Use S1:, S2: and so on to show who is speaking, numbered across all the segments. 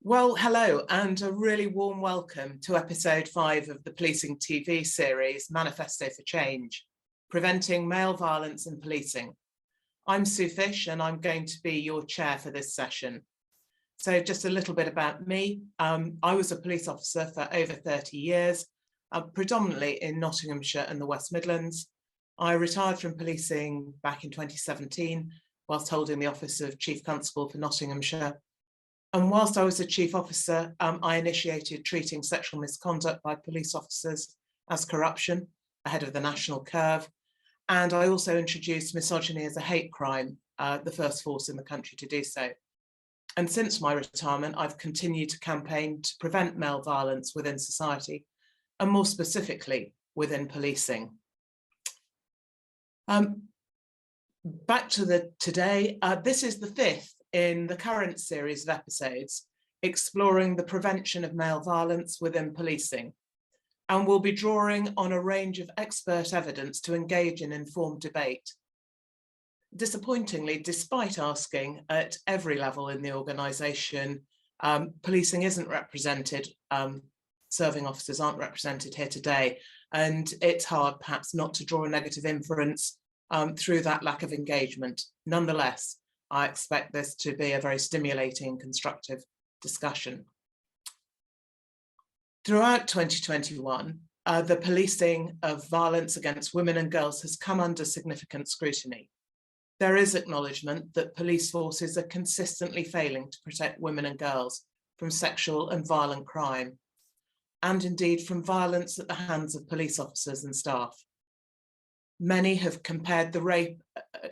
S1: Well, hello, and a really warm welcome to episode 5 of the policing TV series, Manifesto for Change, Preventing Male Violence in Policing. I'm Sue Fish, and I'm going to be your chair for this session. So just a little bit about me. I was a police officer for over 30 years, predominantly in Nottinghamshire and the West Midlands. I retired from policing back in 2017, whilst holding the office of Chief Constable for Nottinghamshire. And whilst I was a chief officer, I initiated treating sexual misconduct by police officers as corruption ahead of the national curve. And I also introduced misogyny as a hate crime, the first force in the country to do so. And since my retirement, I've continued to campaign to prevent male violence within society, and more specifically within policing. Back to today, this is the 5th in the current series of episodes exploring the prevention of male violence within policing, and we'll be drawing on a range of expert evidence to engage in informed debate. Disappointingly, despite asking at every level in the organisation, policing isn't represented, serving officers aren't represented here today, and it's hard perhaps not to draw a negative inference through that lack of engagement. Nonetheless, I expect this to be a very stimulating, constructive discussion. Throughout 2021, the policing of violence against women and girls has come under significant scrutiny. There is acknowledgement that police forces are consistently failing to protect women and girls from sexual and violent crime, and indeed from violence at the hands of police officers and staff. Many have compared the rape,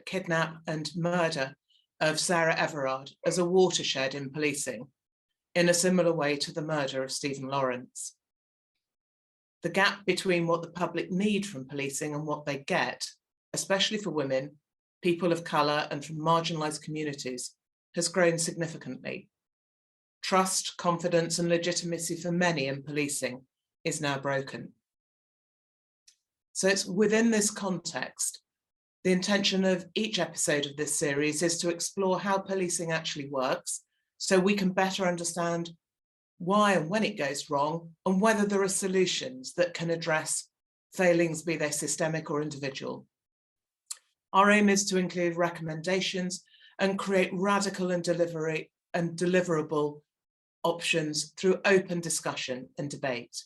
S1: kidnap and murder of Sarah Everard as a watershed in policing, in a similar way to the murder of Stephen Lawrence. The gap between what the public need from policing and what they get, especially for women, people of colour and from marginalised communities, has grown significantly. Trust, confidence and legitimacy for many in policing is now broken. So it's within this context, the intention of each episode of this series is to explore how policing actually works, so we can better understand why and when it goes wrong, and whether there are solutions that can address failings, be they systemic or individual. Our aim is to include recommendations and create radical and deliverable options through open discussion and debate.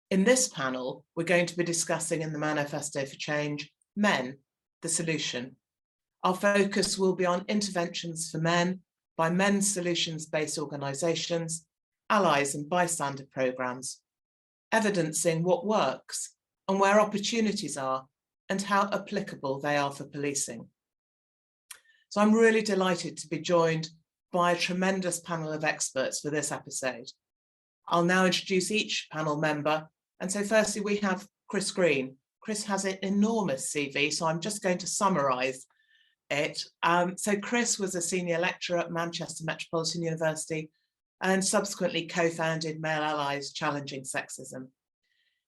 S1: In this panel, we're going to be discussing in the Manifesto for Change, Men, the solution. Our focus will be on interventions for men by men's solutions-based organisations, allies and bystander programmes, evidencing what works and where opportunities are and how applicable they are for policing. So I'm really delighted to be joined by a tremendous panel of experts for this episode. I'll now introduce each panel member. And so firstly, we have Chris Green. Chris has an enormous CV, so I'm just going to summarise it. So Chris was a senior lecturer at Manchester Metropolitan University and subsequently co-founded Male Allies Challenging Sexism.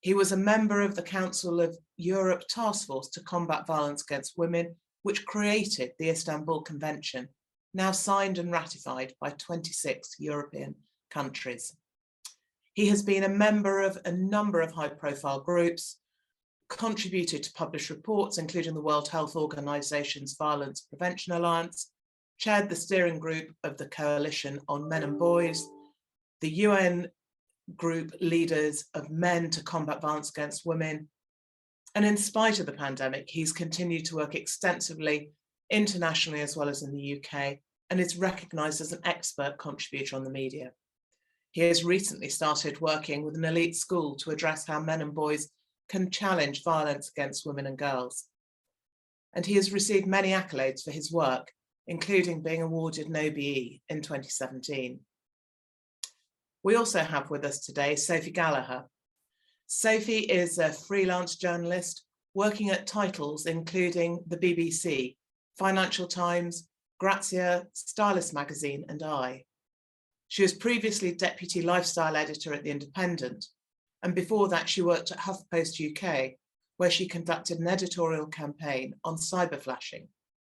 S1: He was a member of the Council of Europe Task Force to Combat Violence Against Women, which created the Istanbul Convention, now signed and ratified by 26 European countries. He has been a member of a number of high-profile groups, contributed to published reports, including the World Health Organization's Violence Prevention Alliance, chaired the steering group of the Coalition on Men and Boys, the UN group leaders of Men to Combat Violence Against Women. And in spite of the pandemic, he's continued to work extensively internationally as well as in the UK, and is recognised as an expert contributor on the media. He has recently started working with an elite school to address how men and boys can challenge violence against women and girls. And he has received many accolades for his work, including being awarded an OBE in 2017. We also have with us today Sophie Gallagher. Sophie is a freelance journalist working at titles including the BBC, Financial Times, Grazia, Stylist magazine and I. She was previously deputy lifestyle editor at The Independent, and before that she worked at HuffPost UK, where she conducted an editorial campaign on cyberflashing,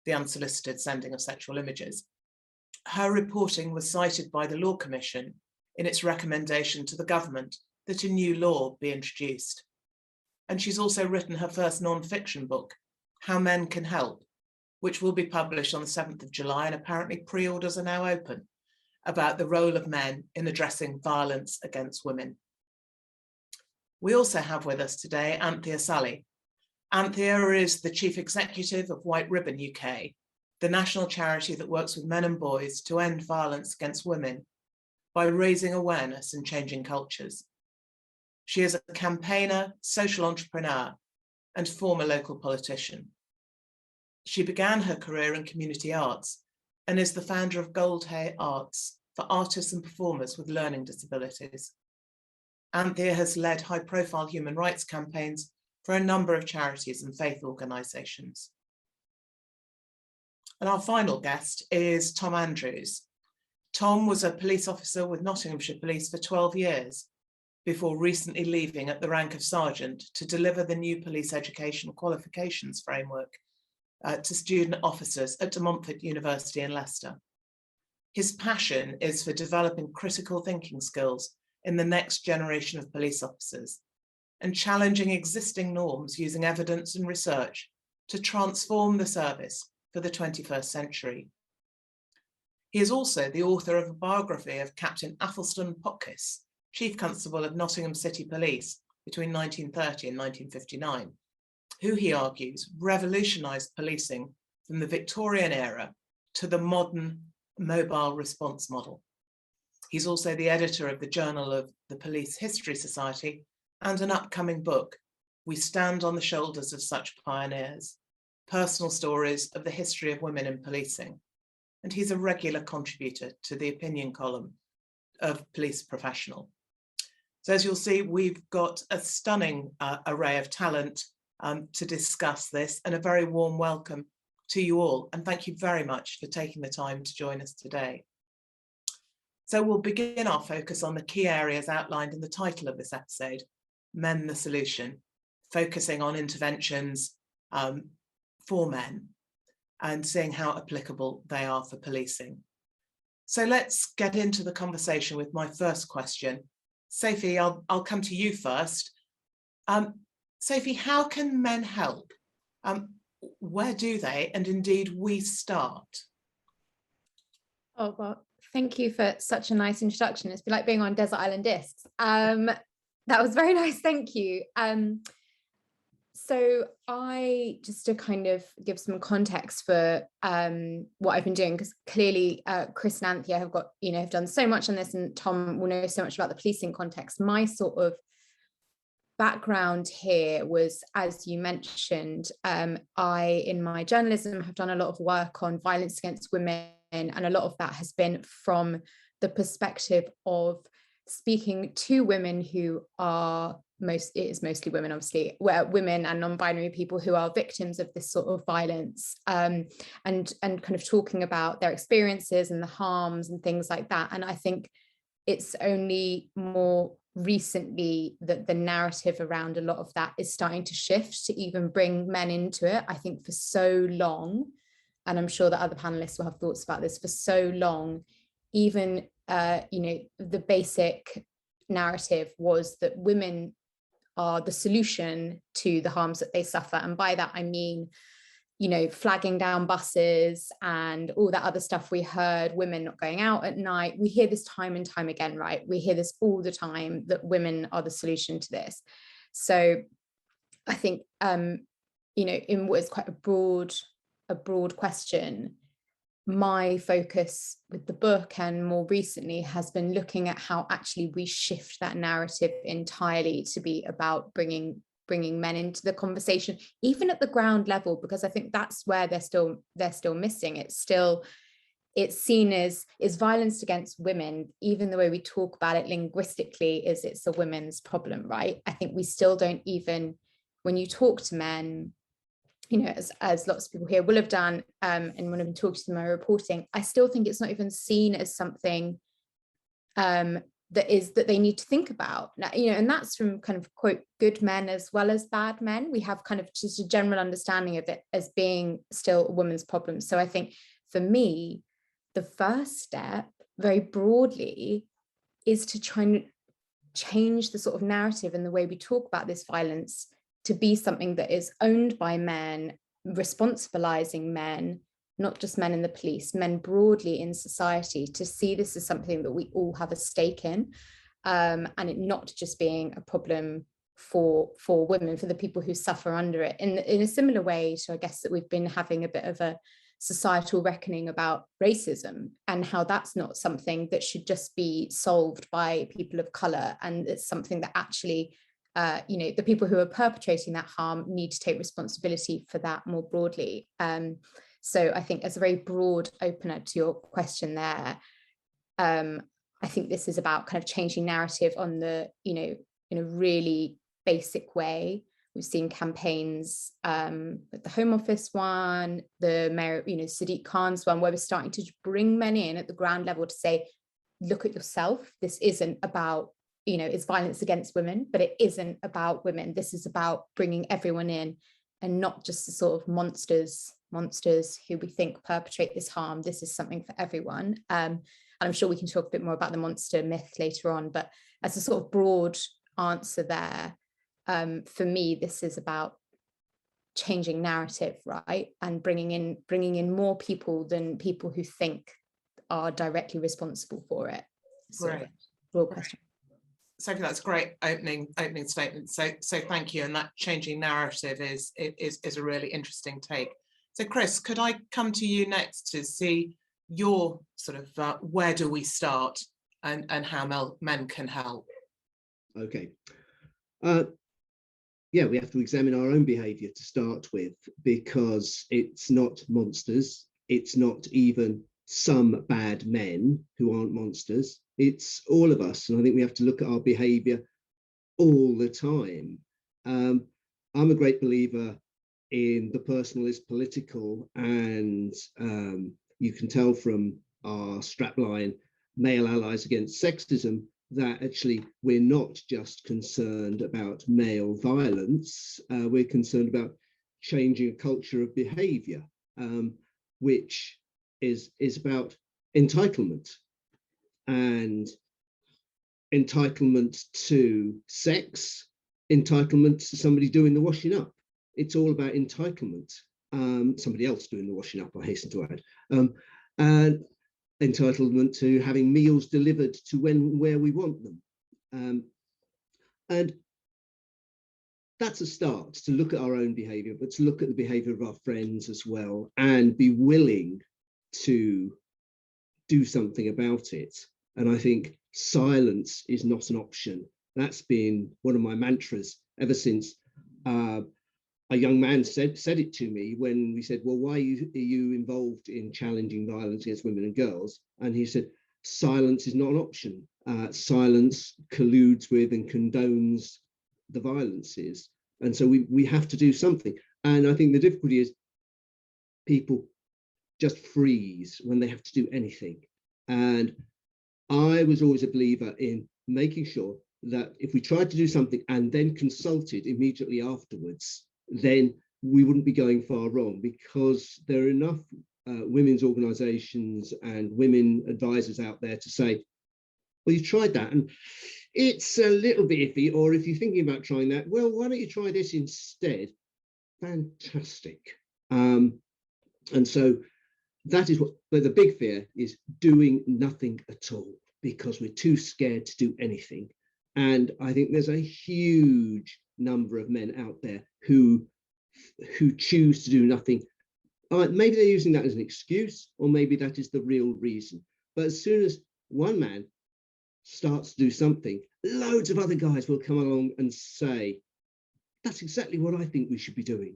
S1: the unsolicited sending of sexual images. Her reporting was cited by the Law Commission in its recommendation to the government that a new law be introduced. And she's also written her first non-fiction book, How Men Can Help, which will be published on the 7th of July, and apparently pre-orders are now open, about the role of men in addressing violence against women. We also have with us today Anthea Sully. Anthea is the Chief Executive of White Ribbon UK, the national charity that works with men and boys to end violence against women by raising awareness and changing cultures. She is a campaigner, social entrepreneur, and former local politician. She began her career in community arts and is the founder of Gold Hay Arts for artists and performers with learning disabilities. Anthea has led high-profile human rights campaigns for a number of charities and faith organisations. And our final guest is Tom Andrews. Tom was a police officer with Nottinghamshire Police for 12 years before recently leaving at the rank of sergeant to deliver the new police education qualifications framework to student officers at Montfort University in Leicester. His passion is for developing critical thinking skills in the next generation of police officers and challenging existing norms using evidence and research to transform the service for the 21st century. He is also the author of a biography of Captain Athelstan Potkis, Chief Constable of Nottingham City Police between 1930 and 1959, who he argues revolutionised policing from the Victorian era to the modern mobile response model. He's also the editor of the Journal of the Police History Society and an upcoming book, We Stand on the Shoulders of Such Pioneers, Personal Stories of the History of Women in Policing. And he's a regular contributor to the opinion column of Police Professional. So as you'll see, we've got a stunning array of talent to discuss this, and a very warm welcome to you all. And thank you very much for taking the time to join us today. So we'll begin our focus on the key areas outlined in the title of this episode, Men the Solution, focusing on interventions for men and seeing how applicable they are for policing. So let's get into the conversation with my first question. Sophie, I'll come to you first. Sophie, how can men help? Where do they, and indeed we start?
S2: Oh, well, thank you for such a nice introduction. It's been like being on Desert Island Discs. That was very nice, thank you. So just to kind of give some context for what I've been doing, because clearly Chris and Anthea have done so much on this, and Tom will know so much about the policing context. My sort of background here was, as you mentioned, I, in my journalism, have done a lot of work on violence against women, and a lot of that has been from the perspective of speaking to women who are mostly women, obviously, where women and non-binary people who are victims of this sort of violence, and kind of talking about their experiences and the harms and things like that. And I think it's only more recently that the narrative around a lot of that is starting to shift to even bring men into it. I think for so long, and I'm sure that other panelists will have thoughts about this, for so long, even the basic narrative was that women are the solution to the harms that they suffer. And by that I mean, flagging down buses and all that other stuff we heard, women not going out at night. We hear this time and time again, right? We hear this all the time, that women are the solution to this. So I think, in what is quite a broad question, my focus with the book and more recently has been looking at how actually we shift that narrative entirely to be about bringing men into the conversation, even at the ground level, because I think that's where they're still missing. It's seen as violence against women, even the way we talk about it linguistically is it's a women's problem, right? I think we still don't even, when you talk to men, as lots of people here will have done, and when I've been talking to them in my reporting, I still think it's not even seen as something that they need to think about. And that's from kind of quote good men as well as bad men. We have kind of just a general understanding of it as being still a woman's problem. So I think for me, the first step, very broadly, is to try and change the sort of narrative and the way we talk about this violence to be something that is owned by men, responsibilizing men, not just men in the police, men broadly in society, to see this as something that we all have a stake in, and it not just being a problem for women, for the people who suffer under it. In a similar way to, I guess, that we've been having a bit of a societal reckoning about racism and how that's not something that should just be solved by people of colour, and it's something that actually the people who are perpetrating that harm need to take responsibility for that more broadly. So I think as a very broad opener to your question there, I think this is about kind of changing narrative on the, in a really basic way. We've seen campaigns, like the Home Office one, the Mayor, Sadiq Khan's one, where we're starting to bring men in at the ground level to say, look at yourself. This isn't about, it's violence against women, but it isn't about women. This is about bringing everyone in, and not just the sort of monsters who we think perpetrate this harm. This is something for everyone. And I'm sure we can talk a bit more about the monster myth later on, but as a sort of broad answer there, for me, this is about changing narrative, right? And bringing in more people than people who think are directly responsible for it. So,
S1: Great.
S2: Broad question.
S1: Sophie, that's a great opening statement. So thank you. And that changing narrative is a really interesting take. So Chris, could I come to you next to see your sort of where do we start and how men can help?
S3: Okay. Yeah, we have to examine our own behaviour to start with, because it's not monsters. It's not even some bad men who aren't monsters. It's all of us. And I think we have to look at our behaviour all the time. I'm a great believer in the personal is political, and you can tell from our strapline, Male Allies Against Sexism, that actually we're not just concerned about male violence, we're concerned about changing a culture of behaviour, which is about entitlement, and entitlement to sex, entitlement to somebody doing the washing up. It's all about entitlement. Somebody else doing the washing up, I hasten to add. And entitlement to having meals delivered to where we want them. And that's a start, to look at our own behaviour, but to look at the behaviour of our friends as well, and be willing to do something about it. And I think silence is not an option. That's been one of my mantras ever since a young man said it to me when we said, well, why are you involved in challenging violence against women and girls? And he said, silence is not an option. Silence colludes with and condones the violences. And so we have to do something. And I think the difficulty is people just freeze when they have to do anything. And I was always a believer in making sure that if we tried to do something and then consulted immediately afterwards, then we wouldn't be going far wrong, because there are enough women's organisations and women advisors out there to say, well, you tried that and it's a little bit iffy, or if you're thinking about trying that, well, why don't you try this instead? Fantastic. And so that is what, but the big fear is doing nothing at all, because we're too scared to do anything. And I think there's a huge number of men out there who choose to do nothing. Maybe they're using that as an excuse, or maybe that is the real reason. But as soon as one man starts to do something, loads of other guys will come along and say, that's exactly what I think we should be doing.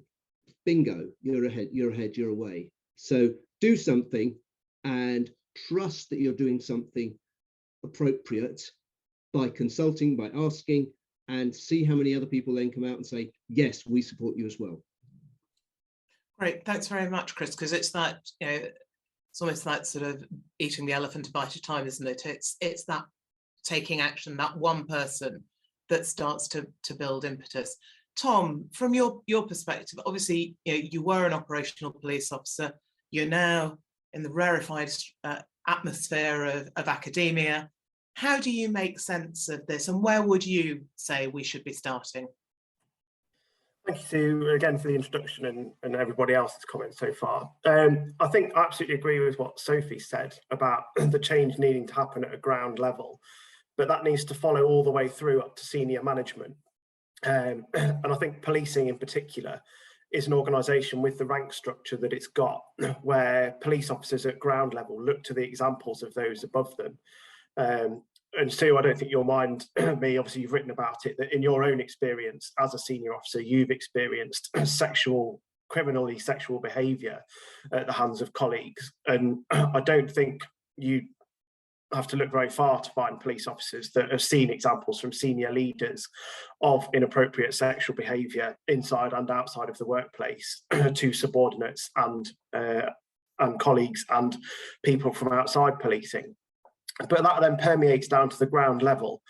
S3: Bingo, you're ahead, you're away. So do something and trust that you're doing something appropriate by consulting, by asking, and see how many other people then come out and say, yes, we support you as well.
S1: Great, thanks very much, Chris, because it's that, it's almost that sort of eating the elephant a bite at a time, isn't it? It's that taking action, that one person that starts to build impetus. Tom, from your perspective, obviously, you were an operational police officer. You're now in the rarefied atmosphere of academia. How do you make sense of this, and where would you say we should be starting?
S4: Thank you, Sue, again for the introduction and everybody else's comments so far. I think I absolutely agree with what Sophie said about the change needing to happen at a ground level, but that needs to follow all the way through up to senior management. And I think policing in particular is an organisation with the rank structure that it's got, where police officers at ground level look to the examples of those above them. And Sue, I don't think you'll mind me, obviously you've written about it, that in your own experience as a senior officer, you've experienced criminally sexual behaviour at the hands of colleagues. And I don't think you have to look very far to find police officers that have seen examples from senior leaders of inappropriate sexual behaviour inside and outside of the workplace to subordinates and colleagues and people from outside policing. But that then permeates down to the ground level.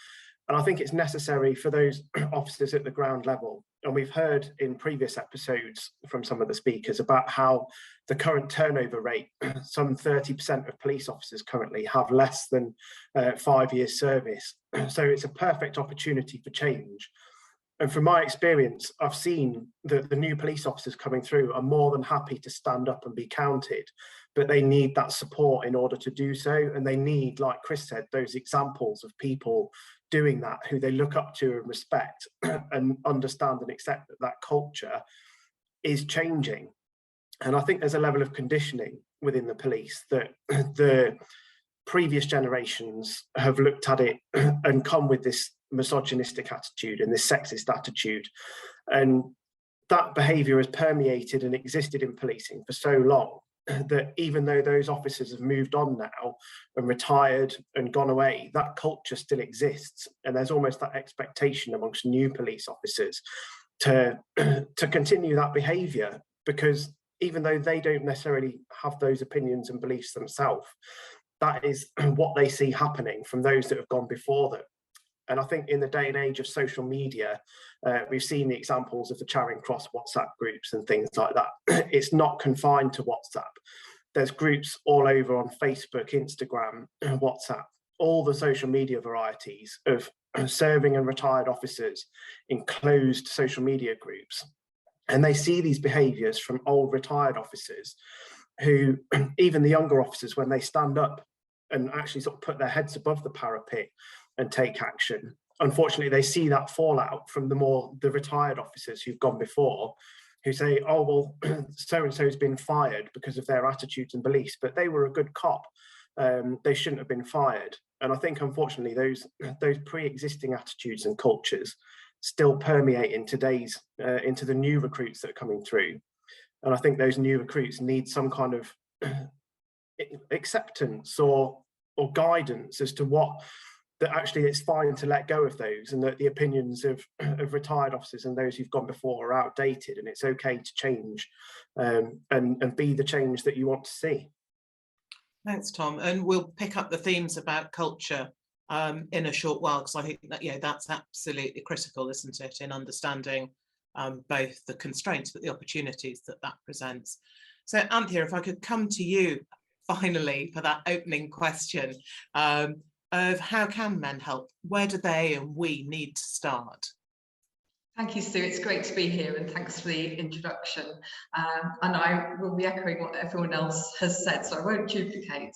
S4: And I think it's necessary for those officers at the ground level. And we've heard in previous episodes from some of the speakers about how the current turnover rate, some 30% of police officers currently have less than 5 years service. So it's a perfect opportunity for change. And from my experience, I've seen that the new police officers coming through are more than happy to stand up and be counted, but they need that support in order to do so. And they need, like Chris said, those examples of people doing that, who they look up to and respect and understand and accept that that culture is changing. And I think there's a level of conditioning within the police that the previous generations have looked at it and come with this misogynistic attitude and this sexist attitude. And that behaviour has permeated and existed in policing for so long that even though those officers have moved on now and retired and gone away, that culture still exists. And there's almost that expectation amongst new police officers to continue that behaviour, because even though they don't necessarily have those opinions and beliefs themselves, that is what they see happening from those that have gone before them. And I think in the day and age of social media, we've seen the examples of the Charing Cross WhatsApp groups and things like that. It's not confined to WhatsApp. There's groups all over on Facebook, Instagram, WhatsApp, all the social media varieties of serving and retired officers in closed social media groups. And they see these behaviours from old retired officers who, even the younger officers, when they stand up and actually sort of put their heads above the parapet and take action, unfortunately they see that fallout from the retired officers who've gone before, who say, oh well, so and so's been fired because of their attitudes and beliefs, but they were a good cop, they shouldn't have been fired. And I think unfortunately those pre-existing attitudes and cultures still permeate in today's into the new recruits that are coming through. And I think those new recruits need some kind of acceptance or guidance as to what, that actually it's fine to let go of those, and that the opinions of retired officers and those who've gone before are outdated, and it's okay to change and be the change that you want to see.
S1: Thanks, Tom. And we'll pick up the themes about culture in a short while, because I think that, yeah, that's absolutely critical, isn't it, in understanding both the constraints but the opportunities that presents. So Anthea, if I could come to you finally for that opening question of how can men help? Where do they and we need to start?
S5: Thank you, Sue. It's great to be here, and thanks for the introduction. And I will be echoing what everyone else has said, so I won't duplicate.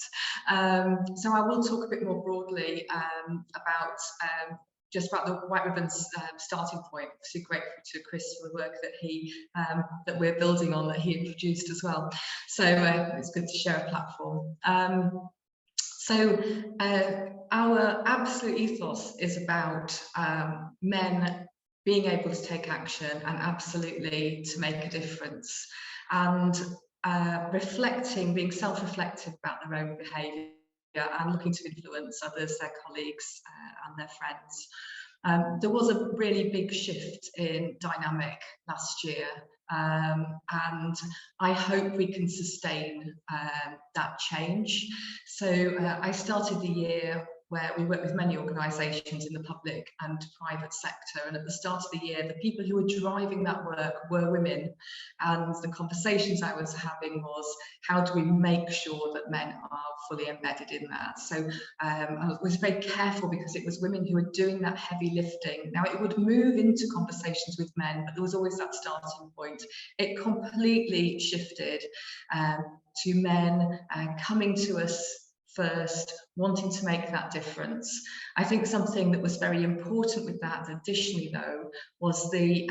S5: So I will talk a bit more broadly about just about the White Ribbon's starting point. Obviously grateful to Chris for the work that that we're building on, that he introduced as well. So it's good to share a platform. So our absolute ethos is about men being able to take action and absolutely to make a difference, and being self-reflective about their own behaviour and looking to influence others, their colleagues and their friends. There was a really big shift in dynamic last year, and I hope we can sustain that change. So I started the year where we work with many organisations in the public and private sector, and at the start of the year the people who were driving that work were women, and the conversations I was having was, how do we make sure that men are fully embedded in that? So I was very careful, because it was women who were doing that heavy lifting. Now it would move into conversations with men, but there was always that starting point. It completely shifted to men coming to us first, wanting to make that difference. I think something that was very important with that, additionally though, was the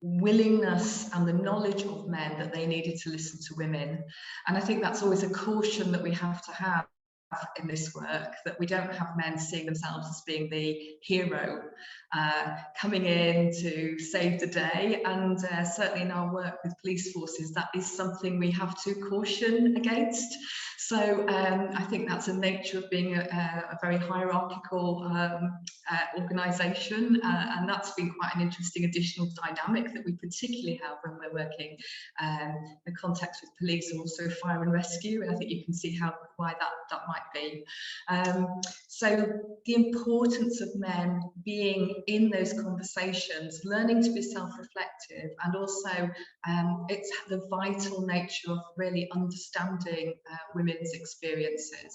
S5: willingness and the knowledge of men that they needed to listen to women. And I think that's always a caution that we have to have in this work, that we don't have men seeing themselves as being the hero coming in to save the day. And certainly in our work with police forces, that is something we have to caution against. So I think that's a nature of being a very hierarchical organisation, and that's been quite an interesting additional dynamic that we particularly have when we're working in context with police and also fire and rescue. And I think you can see why that might be. So the importance of men being in those conversations, learning to be self-reflective, and also it's the vital nature of really understanding women's experiences.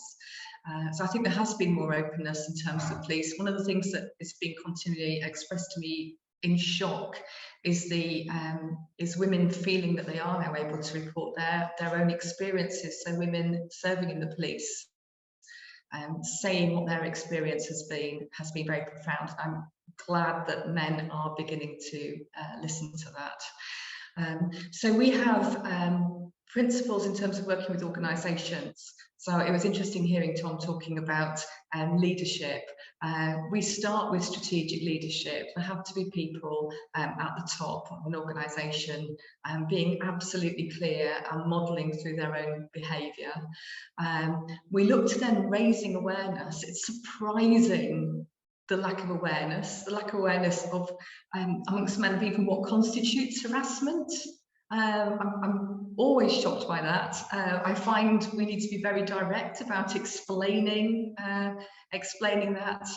S5: So I think there has been more openness in terms of police. One of the things that is being continually expressed to me in shock is women feeling that they are now able to report their own experiences. So women serving in the police, saying what their experience has been very profound. I'm glad that men are beginning to listen to that. So we have principles in terms of working with organisations. So it was interesting hearing Tom talking about leadership. We start with strategic leadership. There have to be people at the top of an organisation being absolutely clear and modelling through their own behaviour. We look to then raising awareness. It's surprising the lack of awareness of amongst men of even what constitutes harassment. I'm always shocked by that. I find we need to be very direct about explaining that.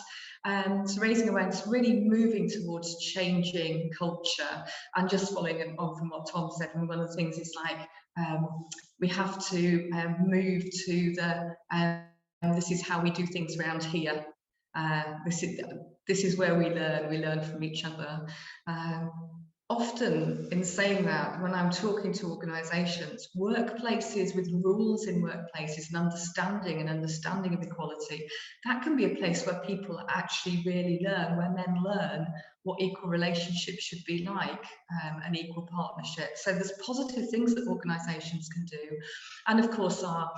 S5: So raising awareness, really moving towards changing culture, and just following on from what Tom said. And one of the things is like we have to move to the this is how we do things around here. This is where we learn from each other. Often in saying that, when I'm talking to organisations, workplaces with rules in workplaces and understanding of equality, that can be a place where people actually really learn, where men learn what equal relationships should be like, and equal partnership. So there's positive things that organisations can do. And of course, our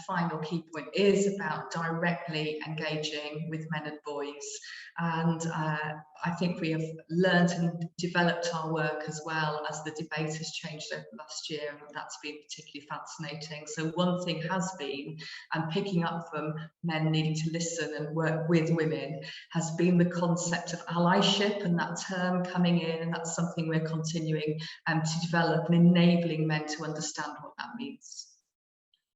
S5: final key point is about directly engaging with men and boys. And I think we have learned and developed our work as well as the debate has changed over the last year, and that's been particularly fascinating. So one thing has been, and picking up from men needing to listen and work with women, has been the concept of allyship, and that term coming in, and that's something we're continuing to develop, and enabling men to understand what that means.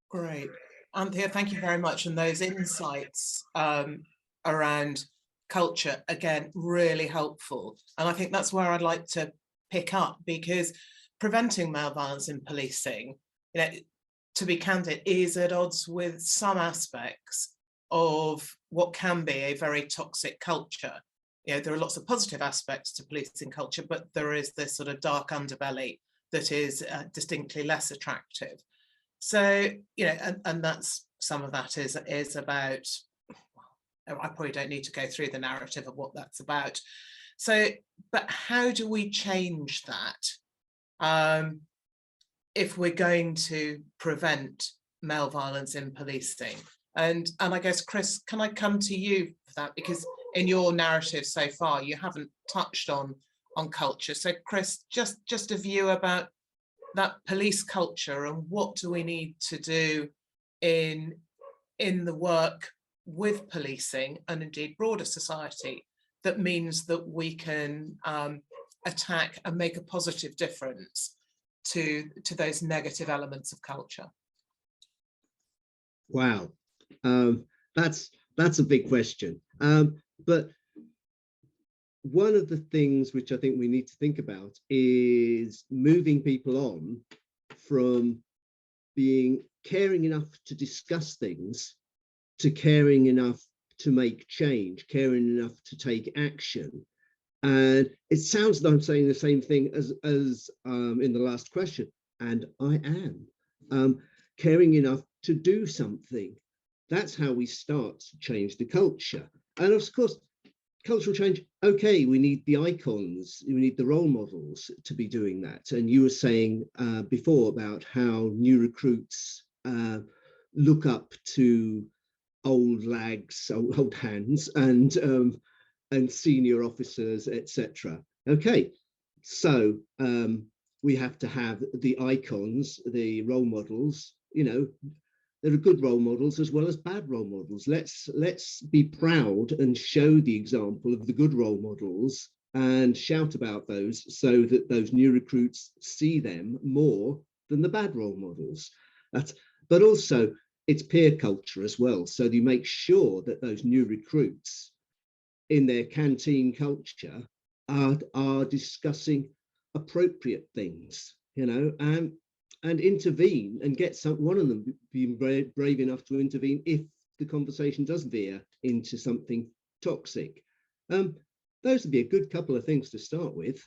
S1: Great. Anthea, thank you very much. And those insights around culture, again, really helpful. And I think that's where I'd like to pick up, because preventing male violence in policing, to be candid, is at odds with some aspects of what can be a very toxic culture. There are lots of positive aspects to policing culture, but there is this sort of dark underbelly that is distinctly less attractive. So, and that's, some of that is about, I probably don't need to go through the narrative of what that's about. So, but how do we change that if we're going to prevent male violence in policing? And I guess, Chris, can I come to you for that? Because in your narrative so far, you haven't touched on culture. So Chris, just a view about that police culture, and what do we need to do in the work with policing and indeed broader society that means that we can attack and make a positive difference to those negative elements of culture?
S3: Wow, that's That's a big question. But one of the things which I think we need to think about is moving people on from being caring enough to discuss things to caring enough to make change, caring enough to take action. And it sounds like I'm saying the same thing as in the last question, and I am caring enough to do something. That's how we start to change the culture. And of course, cultural change, okay, we need the icons, we need the role models to be doing that. And you were saying before about how new recruits look up to old lags, old hands, and senior officers, etc. Okay, so we have to have the icons, the role models. You know, there are good role models as well as bad role models. Let's be proud and show the example of the good role models and shout about those so that those new recruits see them more than the bad role models. But also it's peer culture as well. So you make sure that those new recruits in their canteen culture are discussing appropriate things, you know, and intervene and get one of them being brave enough to intervene if the conversation does veer into something toxic. Those would be a good couple of things to start with.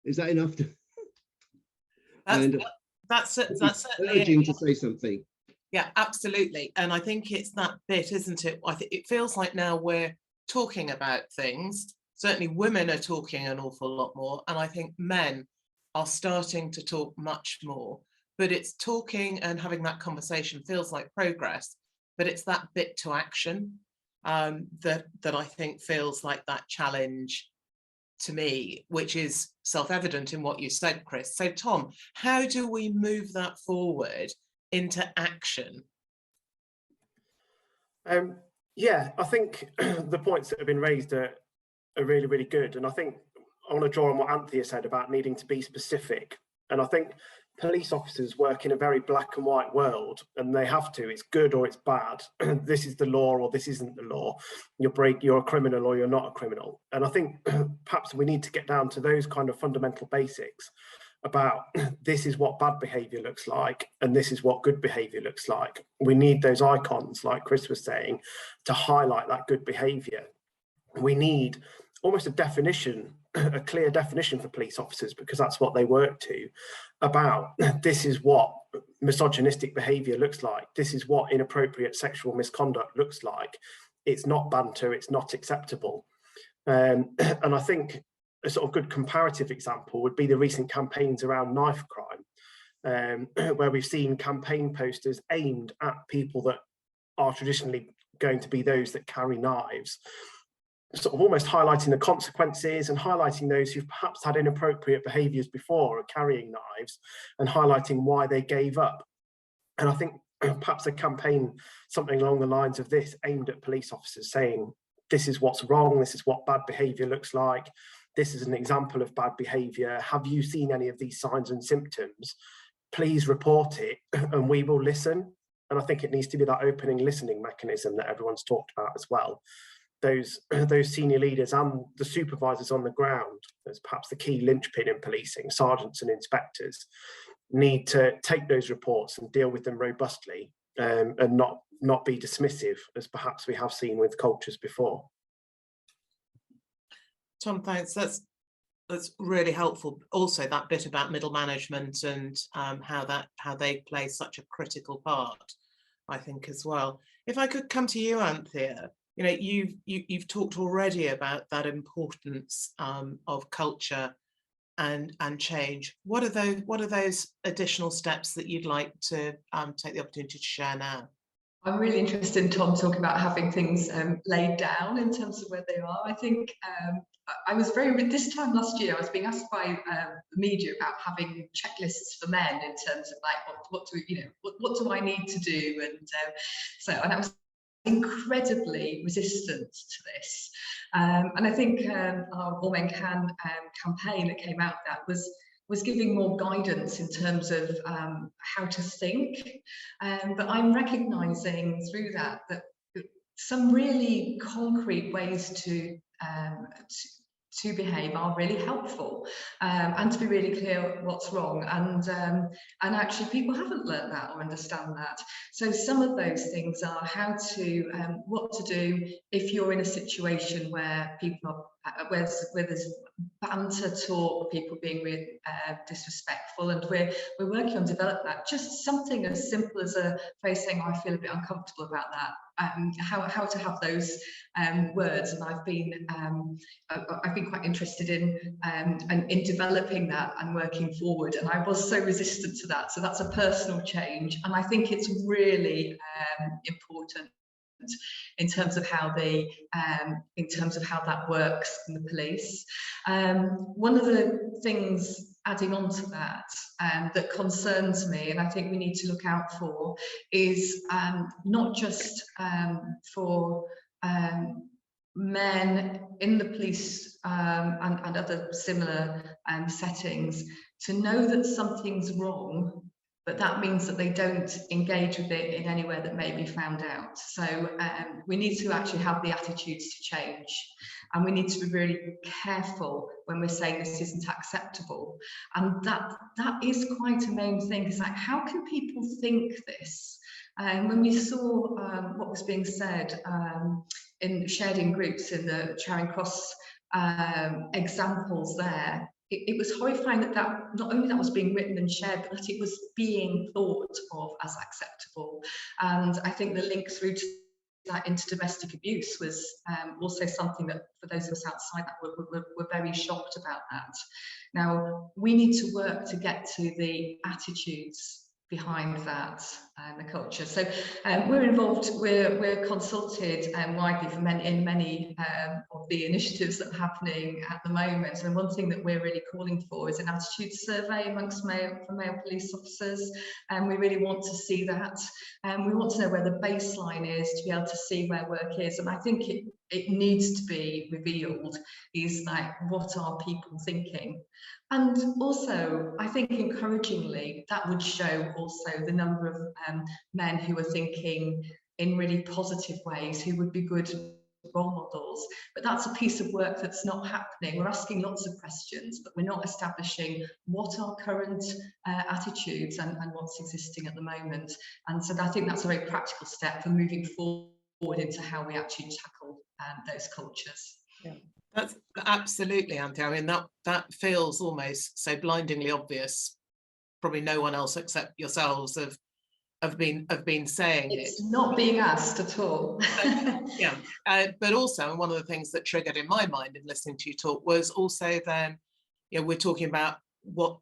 S3: Is that enough to?
S1: That's certainly
S3: urging to say something.
S1: Yeah, absolutely. And I think it's that bit, isn't it? I think it feels like now we're talking about things. Certainly women are talking an awful lot more, and I think men are starting to talk much more. But it's talking and having that conversation feels like progress, but it's that bit to action that I think feels like that challenge to me, which is self-evident in what you said, Chris. So Tom, how do we move that forward into action?
S4: Yeah, I think the points that have been raised are really, really good. And I think I want to draw on what Anthea said about needing to be specific. And I think police officers work in a very black and white world, and they have to. It's good or it's bad. This is the law or this isn't the law. You're a criminal or you're not a criminal. And I think perhaps we need to get down to those kind of fundamental basics about this is what bad behavior looks like and this is what good behavior looks like. We need those icons, like Chris was saying, to highlight that good behavior. We need almost a definition, a clear definition for police officers, because that's what they work to, about this is what misogynistic behavior looks like. This is what inappropriate sexual misconduct looks like. It's not banter, it's not acceptable. And I think a sort of good comparative example would be the recent campaigns around knife crime, where we've seen campaign posters aimed at people that are traditionally going to be those that carry knives, sort of almost highlighting the consequences and highlighting those who've perhaps had inappropriate behaviours before or carrying knives, and highlighting why they gave up. And I think perhaps a campaign, something along the lines of this, aimed at police officers, saying, this is what's wrong, this is what bad behaviour looks like, this is an example of bad behaviour. Have you seen any of these signs and symptoms? Please report it and we will listen. And I think it needs to be that opening listening mechanism that everyone's talked about as well. Those senior leaders and the supervisors on the ground, as perhaps the key linchpin in policing, sergeants and inspectors, need to take those reports and deal with them robustly, and not be dismissive, as perhaps we have seen with cultures before.
S1: Tom, thanks. That's really helpful. Also, that bit about middle management and how they play such a critical part, I think, as well. If I could come to you, Anthea, you know, you've talked already about that importance of culture and change. What are those additional steps that you'd like to take the opportunity to share now?
S5: I'm really interested in Tom talking about having things laid down in terms of where they are. I think I was this time last year, I was being asked by the media about having checklists for men in terms of like what do I need to do, and I was incredibly resistant to this, and I think our All Men Can campaign that came out of that was giving more guidance in terms of how to think, but I'm recognising through that some really concrete ways to behave are really helpful, and to be really clear what's wrong, and actually people haven't learnt that or understand that. So some of those things are how to what to do if you're in a situation where people are where there's banter talk, people being really disrespectful, and we're working on developing that. Just something as simple as a phrase saying, I feel a bit uncomfortable about that. How to have those words, and I've been quite interested in developing that and working forward, and I was so resistant to that. So that's a personal change, and I think it's really important in terms of how they that works in the police. One of the things adding on to that that concerns me, and I think we need to look out for, is not just for men in the police and other similar settings to know that something's wrong, but that means that they don't engage with it in any way that may be found out. So we need to actually have the attitudes to change, and we need to be really careful when we're saying this isn't acceptable. And that is quite a main thing. It's like, how can people think this? And when we saw what was being said shared in groups in the Charing Cross examples there, it was horrifying that not only that was being written and shared, but that it was being thought of as acceptable. And I think the link through to that into domestic abuse was also something that, for those of us outside that, were very shocked about that. Now, we need to work to get to the attitudes behind that and the culture. So we're involved, we're consulted widely for many of the initiatives that are happening at the moment, and one thing that we're really calling for is an attitude survey amongst male police officers, and we really want to see that, and we want to know where the baseline is to be able to see where work is. And I think it needs to be revealed, is like, what are people thinking? And also, I think encouragingly, that would show also the number of men who are thinking in really positive ways, who would be good role models. But that's a piece of work that's not happening. We're asking lots of questions, but we're not establishing what are current attitudes and what's existing at the moment. And so I think that's a very practical step for moving forward into how we actually tackle those cultures.
S1: Yeah. That's absolutely, Anthea. I mean, that feels almost so blindingly obvious. Probably no one else except yourselves have been saying it.
S5: It's not being asked at all.
S1: Yeah, but also one of the things that triggered in my mind in listening to you talk was also then, we're talking about what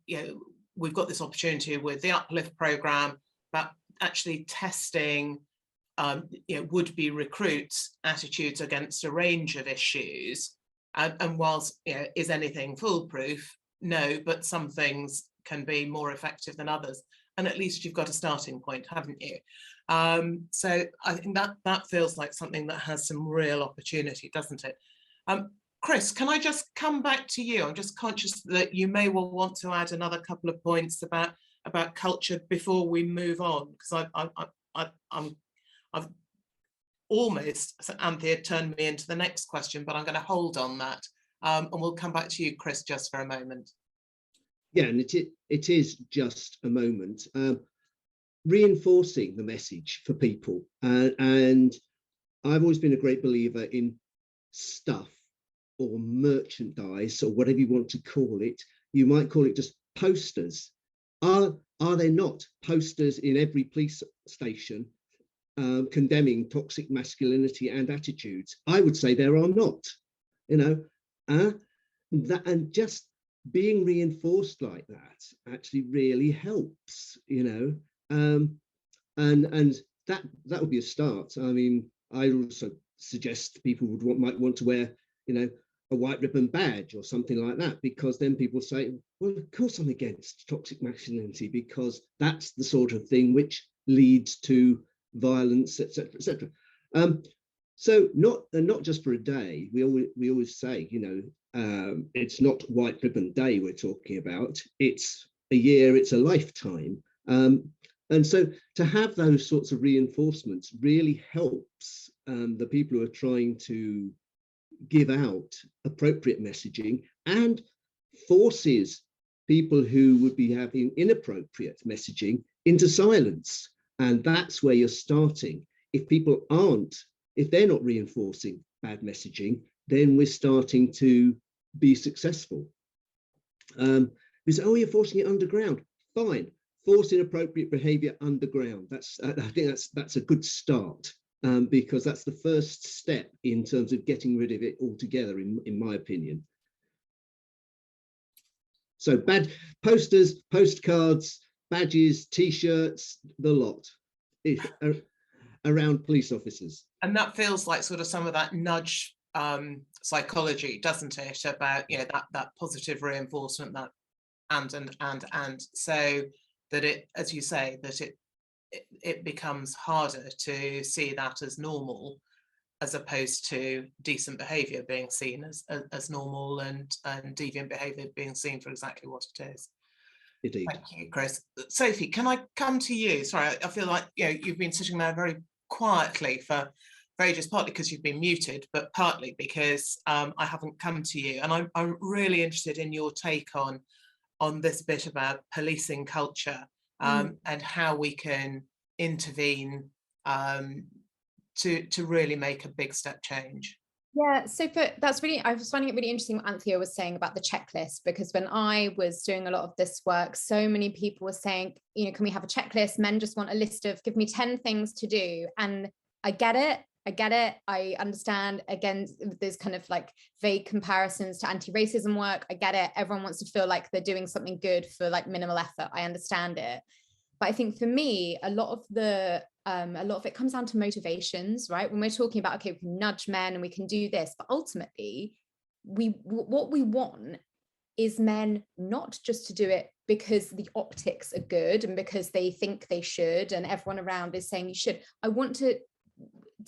S1: we've got this opportunity with the Uplift programme about actually testing would-be recruits' attitudes against a range of issues. And whilst is anything foolproof? No, but some things can be more effective than others. And at least you've got a starting point, haven't you? So I think that feels like something that has some real opportunity, doesn't it? Chris, can I just come back to you? I'm just conscious that you may well want to add another couple of points about culture before we move on, because I've almost, Anthea turned me into the next question, but I'm going to hold on that, and we'll come back to you, Chris, just for a moment.
S3: Yeah, and it is just a moment. Reinforcing the message for people, and I've always been a great believer in stuff or merchandise or whatever you want to call it. You might call it just posters. Are there not posters in every police station condemning toxic masculinity and attitudes? I would say there are not. And just being reinforced like that actually really helps. And that would be a start. I mean, I also suggest people might want to wear, a white ribbon badge or something like that, because then people say, well, of course I'm against toxic masculinity, because that's the sort of thing which leads to violence, etc., etc. So not just for a day. We always say, it's not white ribbon day we're talking about. It's a year. It's a lifetime. And so to have those sorts of reinforcements really helps the people who are trying to give out appropriate messaging and forces people who would be having inappropriate messaging into silence. And that's where you're starting. If people aren't, if they're not reinforcing bad messaging, then we're starting to be successful. Because, oh, you're forcing it underground. Fine, force inappropriate behaviour underground. I think that's a good start, because that's the first step in terms of getting rid of it altogether, in my opinion. So posters, postcards, badges, T-shirts, the lot around police officers.
S1: And that feels like sort of some of that nudge psychology, doesn't it? About, you know, that positive reinforcement, that and so that it, as you say, that it becomes harder to see that as normal, as opposed to decent behaviour being seen as normal, and deviant behaviour being seen for exactly what it is.
S3: Indeed.
S1: Thank you, Chris. Sophie, can I come to you? Sorry, I feel like, you know, you've been sitting there very quietly for ages, partly because you've been muted, but partly because I haven't come to you. And I'm really interested in your take on this bit about policing culture, and how we can intervene to really make a big step change.
S2: Yeah, so I was finding it really interesting what Anthea was saying about the checklist, because when I was doing a lot of this work, so many people were saying, you know, can we have a checklist? Men just want a list of, give me 10 things to do. And I get it. I understand, again, there's kind of like vague comparisons to anti-racism work. I get it. Everyone wants to feel like they're doing something good for like minimal effort. I understand it. But I think for me, a lot of it comes down to motivations, right? When we're talking about, okay, we can nudge men and we can do this, but ultimately what we want is men not just to do it because the optics are good and because they think they should and everyone around is saying you should. I want to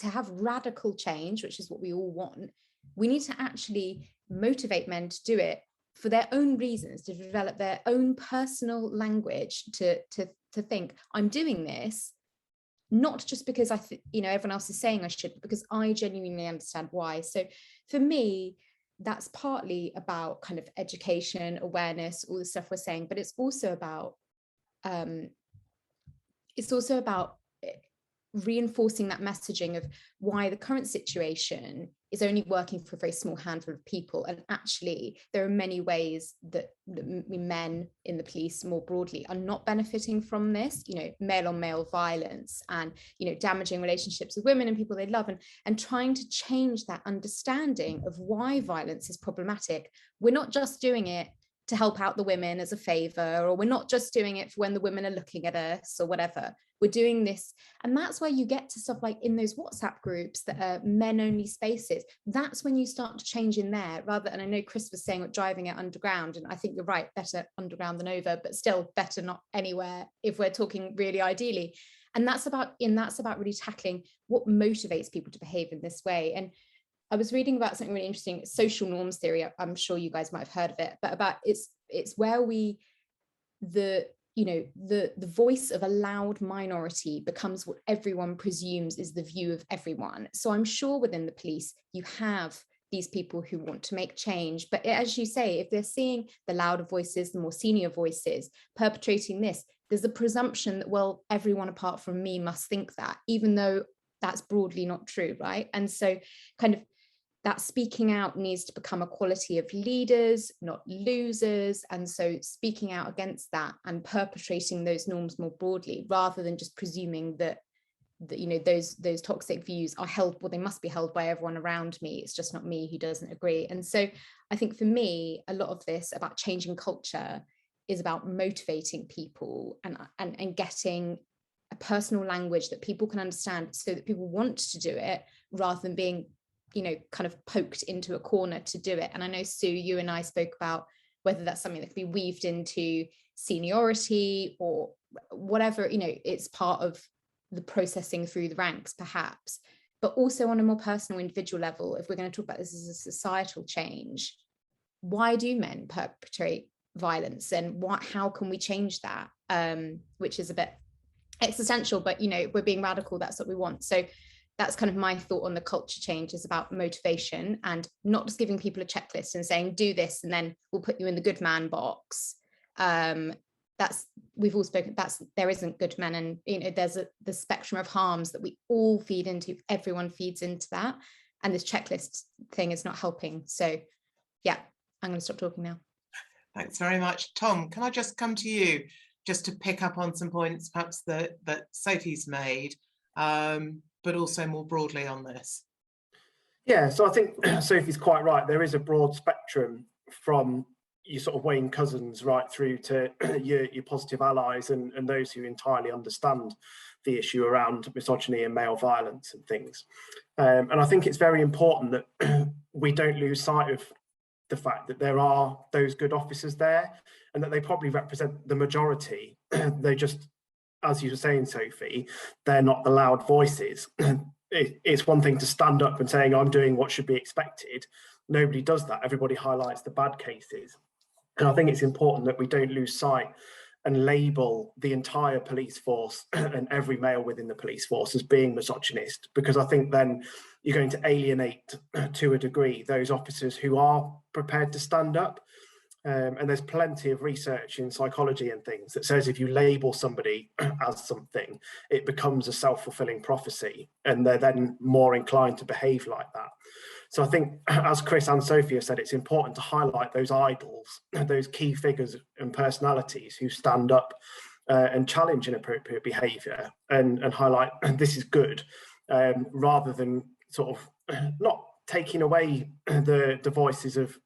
S2: have radical change, which is what we all want. We need to actually motivate men to do it for their own reasons, to develop their own personal language, to think, I'm doing this not just because everyone else is saying I should, but because I genuinely understand why. So for me, that's partly about kind of education, awareness, all the stuff we're saying, but it's also about reinforcing that messaging of why the current situation is only working for a very small handful of people. And actually, there are many ways that men in the police more broadly are not benefiting from this, you know, male on male violence and, you know, damaging relationships with women and people they love, and trying to change that understanding of why violence is problematic. We're not just doing it to help out the women as a favor, or we're not just doing it for when the women are looking at us or whatever. We're doing this. And that's where you get to stuff like in those WhatsApp groups that are men only spaces. That's when you start to change in there rather. And I know Chris was saying driving it underground, and I think you're right, better underground than over, but still better not anywhere if we're talking really ideally. And that's about really tackling what motivates people to behave in this way. And I was reading about something really interesting, social norms theory. I'm sure you guys might have heard of it, but about it's where the voice of a loud minority becomes what everyone presumes is the view of everyone. So I'm sure within the police, you have these people who want to make change. But as you say, if they're seeing the louder voices, the more senior voices perpetrating this, there's a presumption that, well, everyone apart from me must think that, even though that's broadly not true, right? And so kind of that speaking out needs to become a quality of leaders, not losers. And so speaking out against that and perpetrating those norms more broadly, rather than just presuming that you know, those toxic views are held, well, they must be held by everyone around me. It's just not me who doesn't agree. And so I think for me, a lot of this about changing culture is about motivating people and getting a personal language that people can understand so that people want to do it rather than being, you know, kind of poked into a corner to do it. And I know, Sue, you and I spoke about whether that's something that could be weaved into seniority or whatever, you know, it's part of the processing through the ranks, perhaps, but also on a more personal individual level. If we're going to talk about this as a societal change, why do men perpetrate violence, and how can we change that? Which is a bit existential, but, you know, we're being radical, that's what we want. So that's kind of my thought on the culture change, is about motivation, and not just giving people a checklist and saying, do this, and then we'll put you in the good man box. That's, we've all spoken, there isn't good men, and you know, there's the spectrum of harms that we all feed into. Everyone feeds into that, and this checklist thing is not helping. So yeah, I'm going to stop talking now.
S1: Thanks very much. Tom, can I just come to you just to pick up on some points perhaps that Sophie's made, but also more broadly on this?
S4: Yeah, so I think Sophie's quite right. There is a broad spectrum from your sort of Wayne Cousins right through to your positive allies and those who entirely understand the issue around misogyny and male violence and things. And I think it's very important that we don't lose sight of the fact that there are those good officers there, and that they probably represent the majority. They just, as you were saying, Sophie, they're not the loud voices. It's one thing to stand up and saying, I'm doing what should be expected. Nobody does that. Everybody highlights the bad cases. And I think it's important that we don't lose sight and label the entire police force and every male within the police force as being misogynist, because I think then you're going to alienate to a degree those officers who are prepared to stand up. And there's plenty of research in psychology and things that says if you label somebody as something, it becomes a self-fulfilling prophecy, and they're then more inclined to behave like that. So I think, as Chris and Sophie have said, it's important to highlight those idols, those key figures and personalities who stand up and challenge inappropriate behaviour and highlight this is good, rather than sort of not taking away the voices of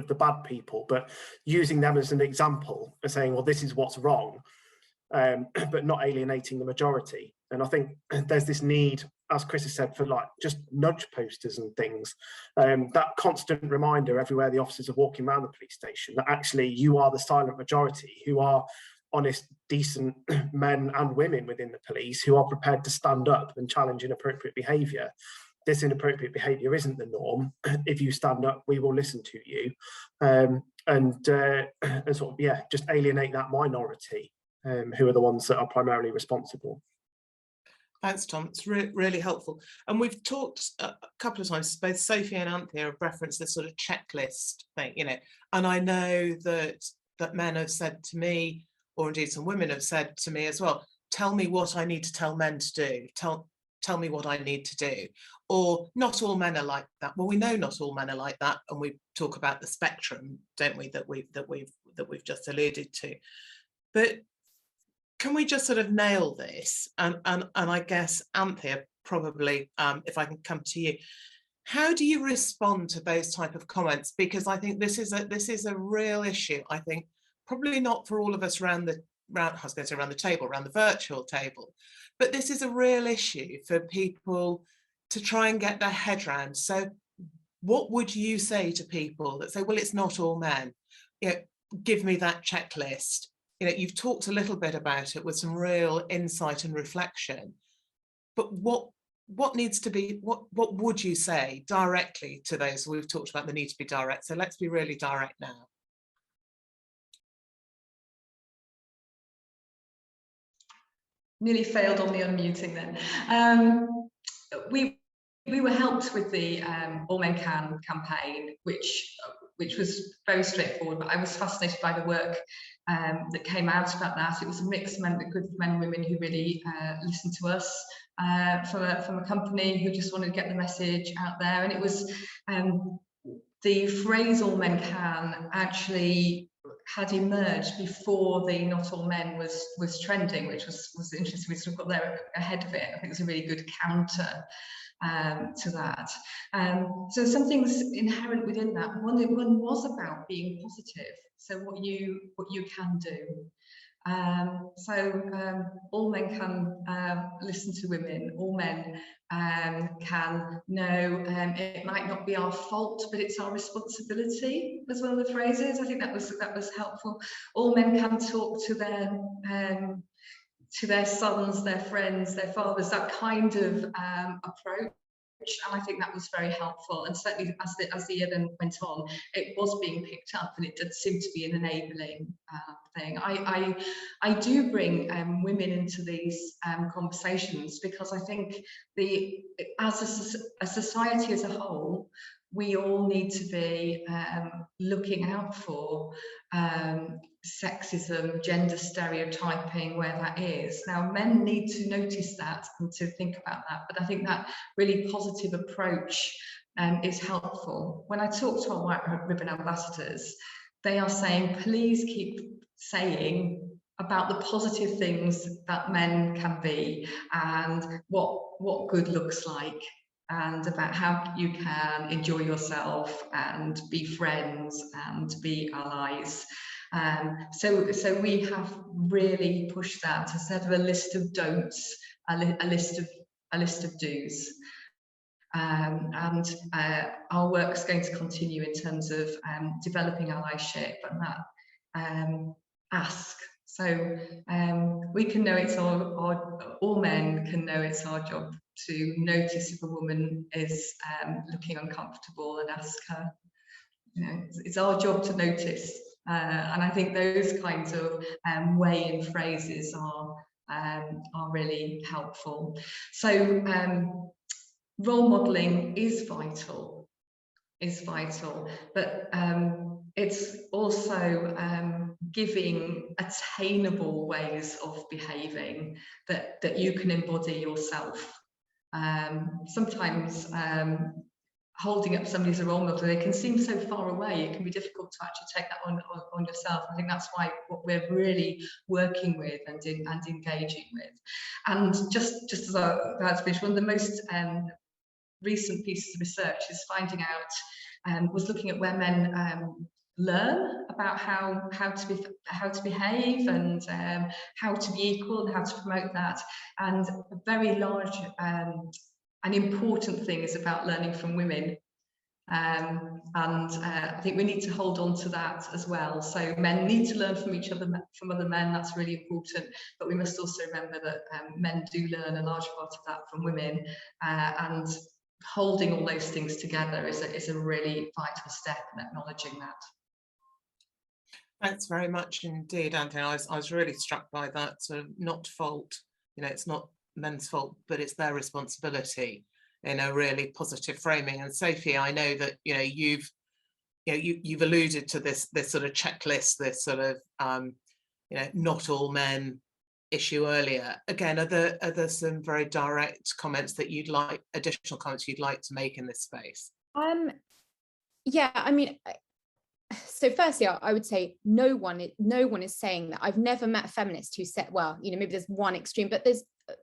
S4: the bad people, but using them as an example and saying, well, this is what's wrong, but not alienating the majority. And I think there's this need, as Chris has said, for like just nudge posters and things, that constant reminder everywhere the officers are walking around the police station that actually you are the silent majority who are honest, decent men and women within the police who are prepared to stand up and challenge inappropriate behaviour. This inappropriate behaviour isn't the norm. If you stand up, we will listen to you, and sort of, yeah, just alienate that minority who are the ones that are primarily responsible.
S1: Thanks, Tom. It's really helpful. And we've talked a couple of times, both Sophie and Anthea have referenced this sort of checklist thing, you know, and I know that men have said to me, or indeed some women have said to me as well, tell me what I need to tell men to do. Tell me what I need to do. Or not all men are like that. Well, we know not all men are like that, and we talk about the spectrum, don't we, that we've just alluded to. But can we just sort of nail this? And I guess, Anthea, probably, if I can come to you, how do you respond to those type of comments? Because I think this is a real issue. I think probably not for all of us around the table, around the virtual table, but this is a real issue for people to try and get their head around. So what would you say to people that say, well, it's not all men? You know, give me that checklist. You know, you've talked a little bit about it with some real insight and reflection, but what needs to be, what would you say directly to those? We've talked about the need to be direct, so let's be really direct now.
S5: Nearly failed on the unmuting then. We were helped with the All Men Can campaign, which was very straightforward, but I was fascinated by the work that came out about that. It was a mixed group of men and women who really listened to us from a company who just wanted to get the message out there. And it was the phrase All Men Can actually had emerged before the Not All Men was trending, which was interesting. We sort of got there ahead of it. I think it was a really good counter to that. So some things inherent within that. One was about being positive. So what you can do. All men can listen to women. All men can know it might not be our fault, but it's our responsibility, was one of the phrases. I think that was helpful. All men can talk to their sons, their friends, their fathers, that kind of approach. and I think that was very helpful. And certainly as the year then went on, it was being picked up, and it did seem to be an enabling thing. I do bring women into these conversations because I think as a society as a whole, we all need to be looking out for sexism, gender stereotyping, where that is. Now, men need to notice that and to think about that, but I think that really positive approach is helpful. When I talk to our White Ribbon ambassadors, they are saying, please keep saying about the positive things that men can be and what good looks like, and about how you can enjoy yourself and be friends and be allies. So we have really pushed that instead of a list of don'ts, a list of do's. And our work is going to continue in terms of developing allyship and that ask. So we can know it's all men can know it's our job to notice if a woman is looking uncomfortable and ask her. You know, it's our job to notice, and I think those kinds of weigh-in phrases are really helpful. So role modelling is vital, but it's also giving attainable ways of behaving that you can embody yourself. Sometimes holding up somebody as a role model, they can seem so far away, it can be difficult to actually take that on yourself. I think that's why what we're really working with and engaging with. And just as I finished, one of the most recent pieces of research is finding out, was looking at where men learn about how to behave and how to be equal and how to promote that. And a very large an important thing is about learning from women. I think we need to hold on to that as well. So men need to learn from each other, from other men, that's really important, but we must also remember that men do learn a large part of that from women, and holding all those things together is a really vital step in acknowledging that.
S1: Thanks very much indeed, Anthea. I was really struck by that sort of not fault, you know, it's not men's fault, but it's their responsibility in a really positive framing. And Sophie, I know that you've alluded to this sort of checklist, this sort of not all men issue earlier. Again, are there some very direct comments that additional comments you'd like to make in this space?
S2: Yeah, I mean, so firstly, I would say no one is saying that. I've never met a feminist who said, well, maybe there's one extreme, but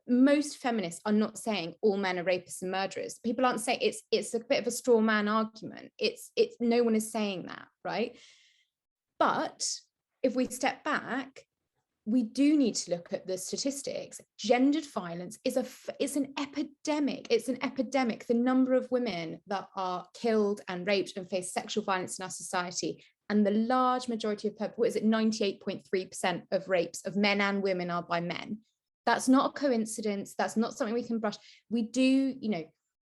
S2: most feminists are not saying all men are rapists and murderers. People aren't saying it's a bit of a straw man argument. It's no one is saying that, right? But if we step back, we do need to look at the statistics. Gendered violence is an epidemic. It's an epidemic. The number of women that are killed and raped and face sexual violence in our society, and the large majority of 98.3% of rapes of men and women are by men. That's not a coincidence. That's not something we can brush. We do,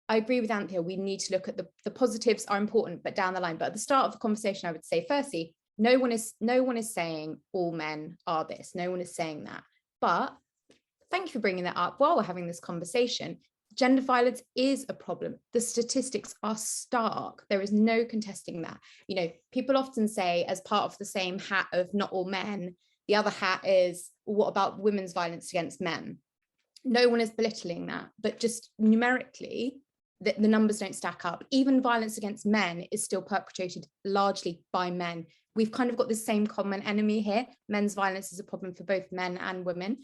S2: I agree with Anthea, we need to look at the positives are important, but down the line. But at the start of the conversation, I would say, firstly, no one is saying all men are this. No one is saying that. But thank you for bringing that up while we're having this conversation. Gender violence is a problem. The statistics are stark. There is no contesting that. People often say, as part of the same hat of not all men, the other hat is, what about women's violence against men? No one is belittling that, but just numerically, the numbers don't stack up. Even violence against men is still perpetrated largely by men. We've kind of got the same common enemy here. Men's violence is a problem for both men and women.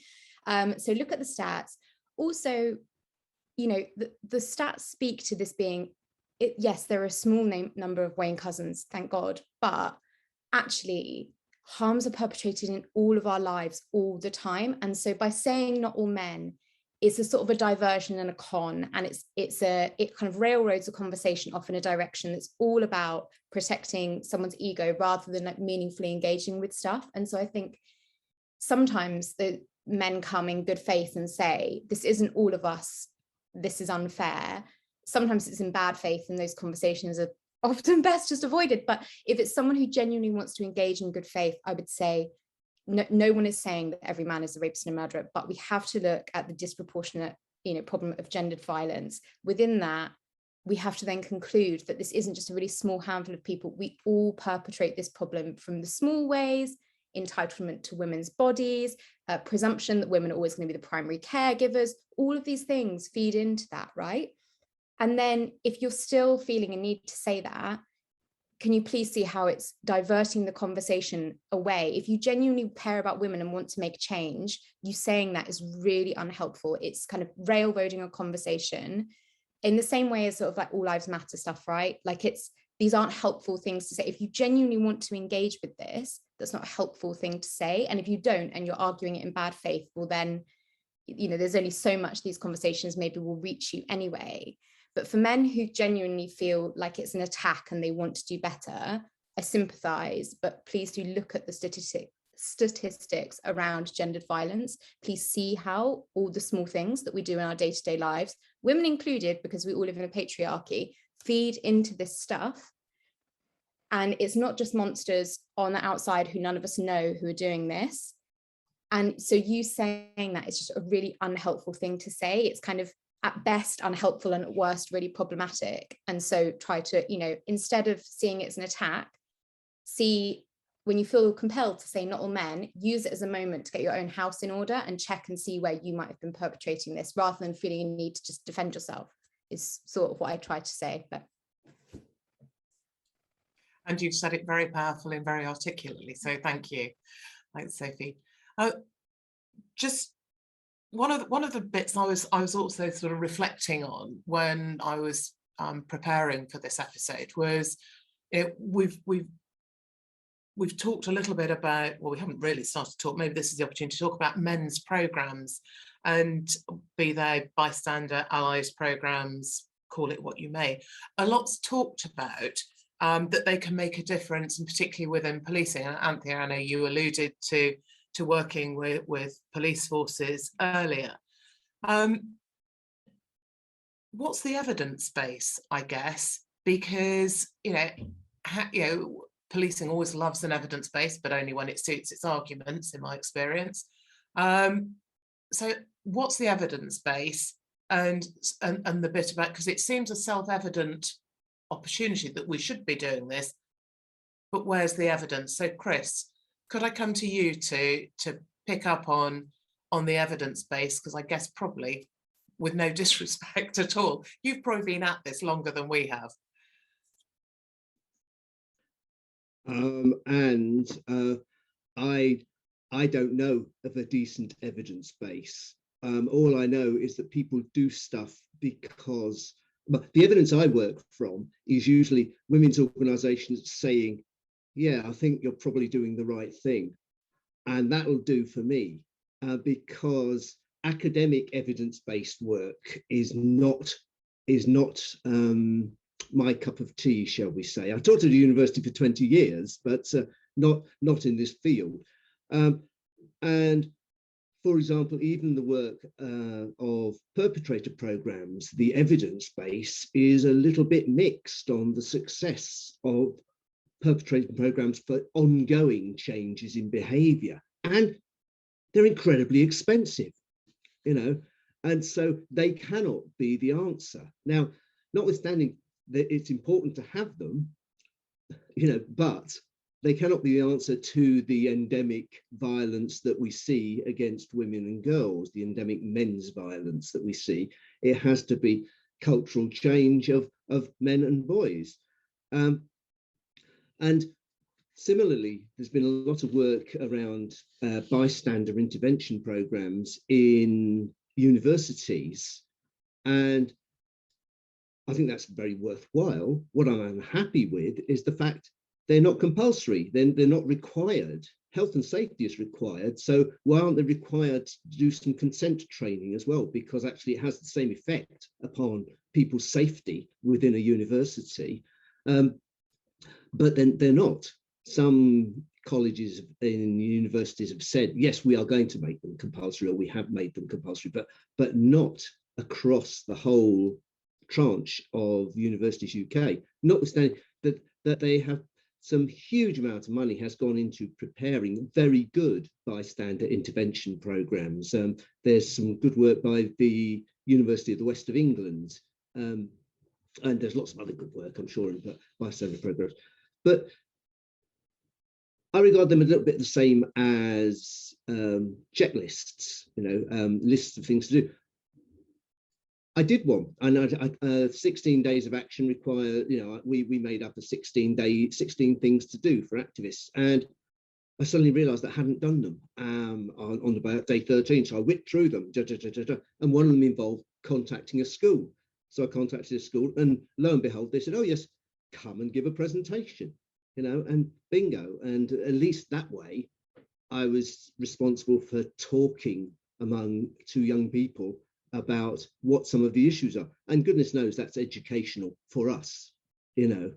S2: So look at the stats. Also, the stats speak to this being, yes, there are a small number of Wayne cousins, thank God, but actually harms are perpetrated in all of our lives all the time. And so by saying not all men, it's a sort of a diversion and a con, and it kind of railroads a conversation off in a direction that's all about protecting someone's ego rather than meaningfully engaging with stuff. And so I think sometimes the men come in good faith and say, this isn't all of us, this is unfair. sometimes it's in bad faith and those conversations are often best just avoided. But if it's someone who genuinely wants to engage in good faith, I would say no one is saying that every man is a rapist and a murderer, but we have to look at the disproportionate, problem of gendered violence. Within that, we have to then conclude that this isn't just a really small handful of people. We all perpetrate this problem, from the small ways, entitlement to women's bodies, presumption that women are always going to be the primary caregivers. All of these things feed into that, right? And then if you're still feeling a need to say that, can you please see how it's diverting the conversation away? If you genuinely care about women and want to make change, you saying that is really unhelpful. It's kind of railroading a conversation in the same way as sort of like all lives matter stuff, right? Like these aren't helpful things to say. If you genuinely want to engage with this, that's not a helpful thing to say. And if you don't, and you're arguing it in bad faith, well then, there's only so much these conversations maybe will reach you anyway. But for men who genuinely feel like it's an attack and they want to do better, I sympathise, but please do look at the statistics around gendered violence. Please see how all the small things that we do in our day-to-day lives, women included, because we all live in a patriarchy, feed into this stuff. And it's not just monsters on the outside who none of us know who are doing this. And so you saying that is just a really unhelpful thing to say. It's kind of at best unhelpful and at worst really problematic. And so try to, instead of seeing it as an attack, see when you feel compelled to say not all men, use it as a moment to get your own house in order and check and see where you might have been perpetrating this, rather than feeling a need to just defend yourself, is sort of what I try to say. But
S1: and you've said it very powerfully and very articulately, so thank you. Thanks, Sophie. Just one of the bits I was also sort of reflecting on when I was preparing for this episode was we've talked a little bit about, well, we haven't really started to talk, maybe this is the opportunity to talk about men's programmes, and be they bystander, allies programmes, call it what you may. A lot's talked about that they can make a difference, and particularly within policing. And Anthea, I know you alluded to working with police forces earlier. What's the evidence base, I guess? Because, policing always loves an evidence base, but only when it suits its arguments, in my experience. So what's the evidence base, and the bit about, because it seems a self-evident opportunity that we should be doing this, but where's the evidence? So Chris, could I come to you to pick up on the evidence base? Because I guess probably, with no disrespect at all, you've probably been at this longer than we have.
S3: I don't know of a decent evidence base. All I know is that people do stuff because, but the evidence I work from is usually women's organisations saying, yeah, I think you're probably doing the right thing. And that'll do for me, because academic evidence-based work is not my cup of tea, shall we say. I taught at a university for 20 years, but not in this field. And for example, even the work of perpetrator programs, the evidence base is a little bit mixed on the success of perpetrator programs for ongoing changes in behavior. And they're incredibly expensive, and so they cannot be the answer. Now, notwithstanding that it's important to have them, but they cannot be the answer to the endemic violence that we see against women and girls, the endemic men's violence that we see. It has to be cultural change of men and boys. And similarly, there's been a lot of work around bystander intervention programs in universities, and I think that's very worthwhile. What I'm unhappy with is the fact they're not compulsory, they're not required. Health and safety is required, so why aren't they required to do some consent training as well? Because actually it has the same effect upon people's safety within a university, but then they're not. Some colleges and universities have said, yes, we are going to make them compulsory, or we have made them compulsory, but not across the whole tranche of Universities UK, notwithstanding that they have some huge amount of money has gone into preparing very good bystander intervention programs. There's some good work by the University of the West of England, and there's lots of other good work, I'm sure, in bystander programs. But I regard them a little bit the same as checklists, lists of things to do. I did one, and 16 days of action require, we made up a 16 things to do for activists, and I suddenly realised that I hadn't done them on about day 13. So I whipped through them, and one of them involved contacting a school. So I contacted a school, and lo and behold, they said, "Oh yes, come and give a presentation," and bingo. And at least that way, I was responsible for talking among two young people about what some of the issues are, and goodness knows that's educational for us, and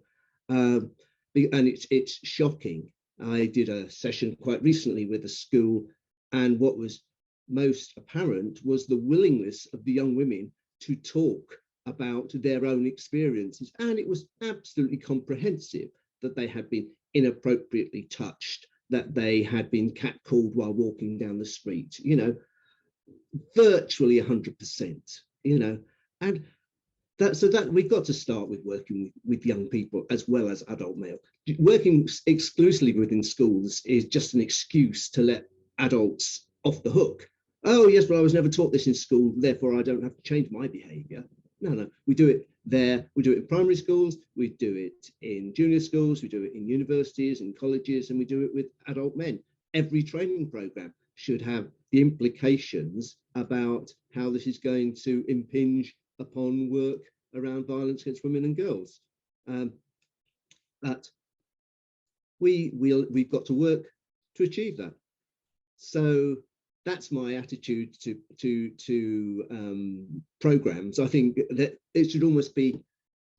S3: it's shocking. I did a session quite recently with a school, and what was most apparent was the willingness of the young women to talk about their own experiences, and it was absolutely comprehensive that they had been inappropriately touched, that they had been catcalled while walking down the street, virtually 100%, and that we've got to start with working with young people as well as adult male. Working exclusively within schools is just an excuse to let adults off the hook. Oh yes, well I was never taught this in school, therefore I don't have to change my behaviour. No, we do it there. We do it in primary schools, we do it in junior schools, we do it in universities and colleges, and we do it with adult men. Every training programme should have the implications about how this is going to impinge upon work around violence against women and girls. But we've got to work to achieve that. So that's my attitude to programs. I think that it should almost be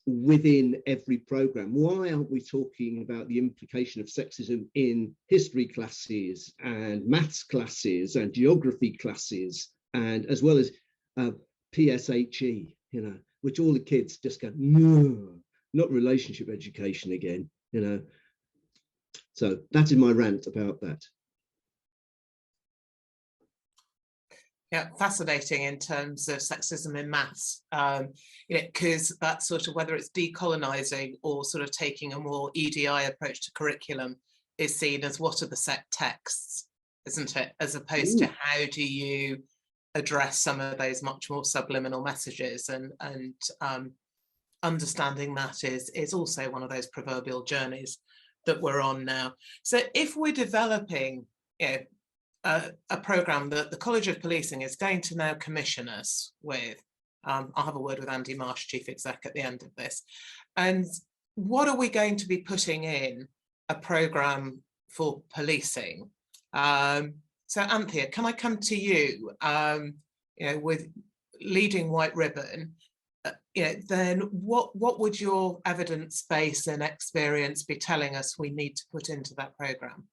S3: within every program. Why aren't we talking about the implication of sexism in history classes and maths classes and geography classes, and as well as PSHE, which all the kids just go, no, not relationship education again, So that is my rant about that.
S1: Yeah, fascinating in terms of sexism in maths, because that sort of, whether it's decolonising or sort of taking a more EDI approach to curriculum, is seen as what are the set texts, isn't it? As opposed to how do you address some of those much more subliminal messages, and understanding that is also one of those proverbial journeys that we're on now. So if we're developing, a programme that the College of Policing is going to now commission us with. I'll have a word with Andy Marsh, Chief Exec, at the end of this. And what are we going to be putting in a programme for policing? So Anthea, can I come to you? With leading White Ribbon, then what would your evidence base and experience be telling us we need to put into that programme?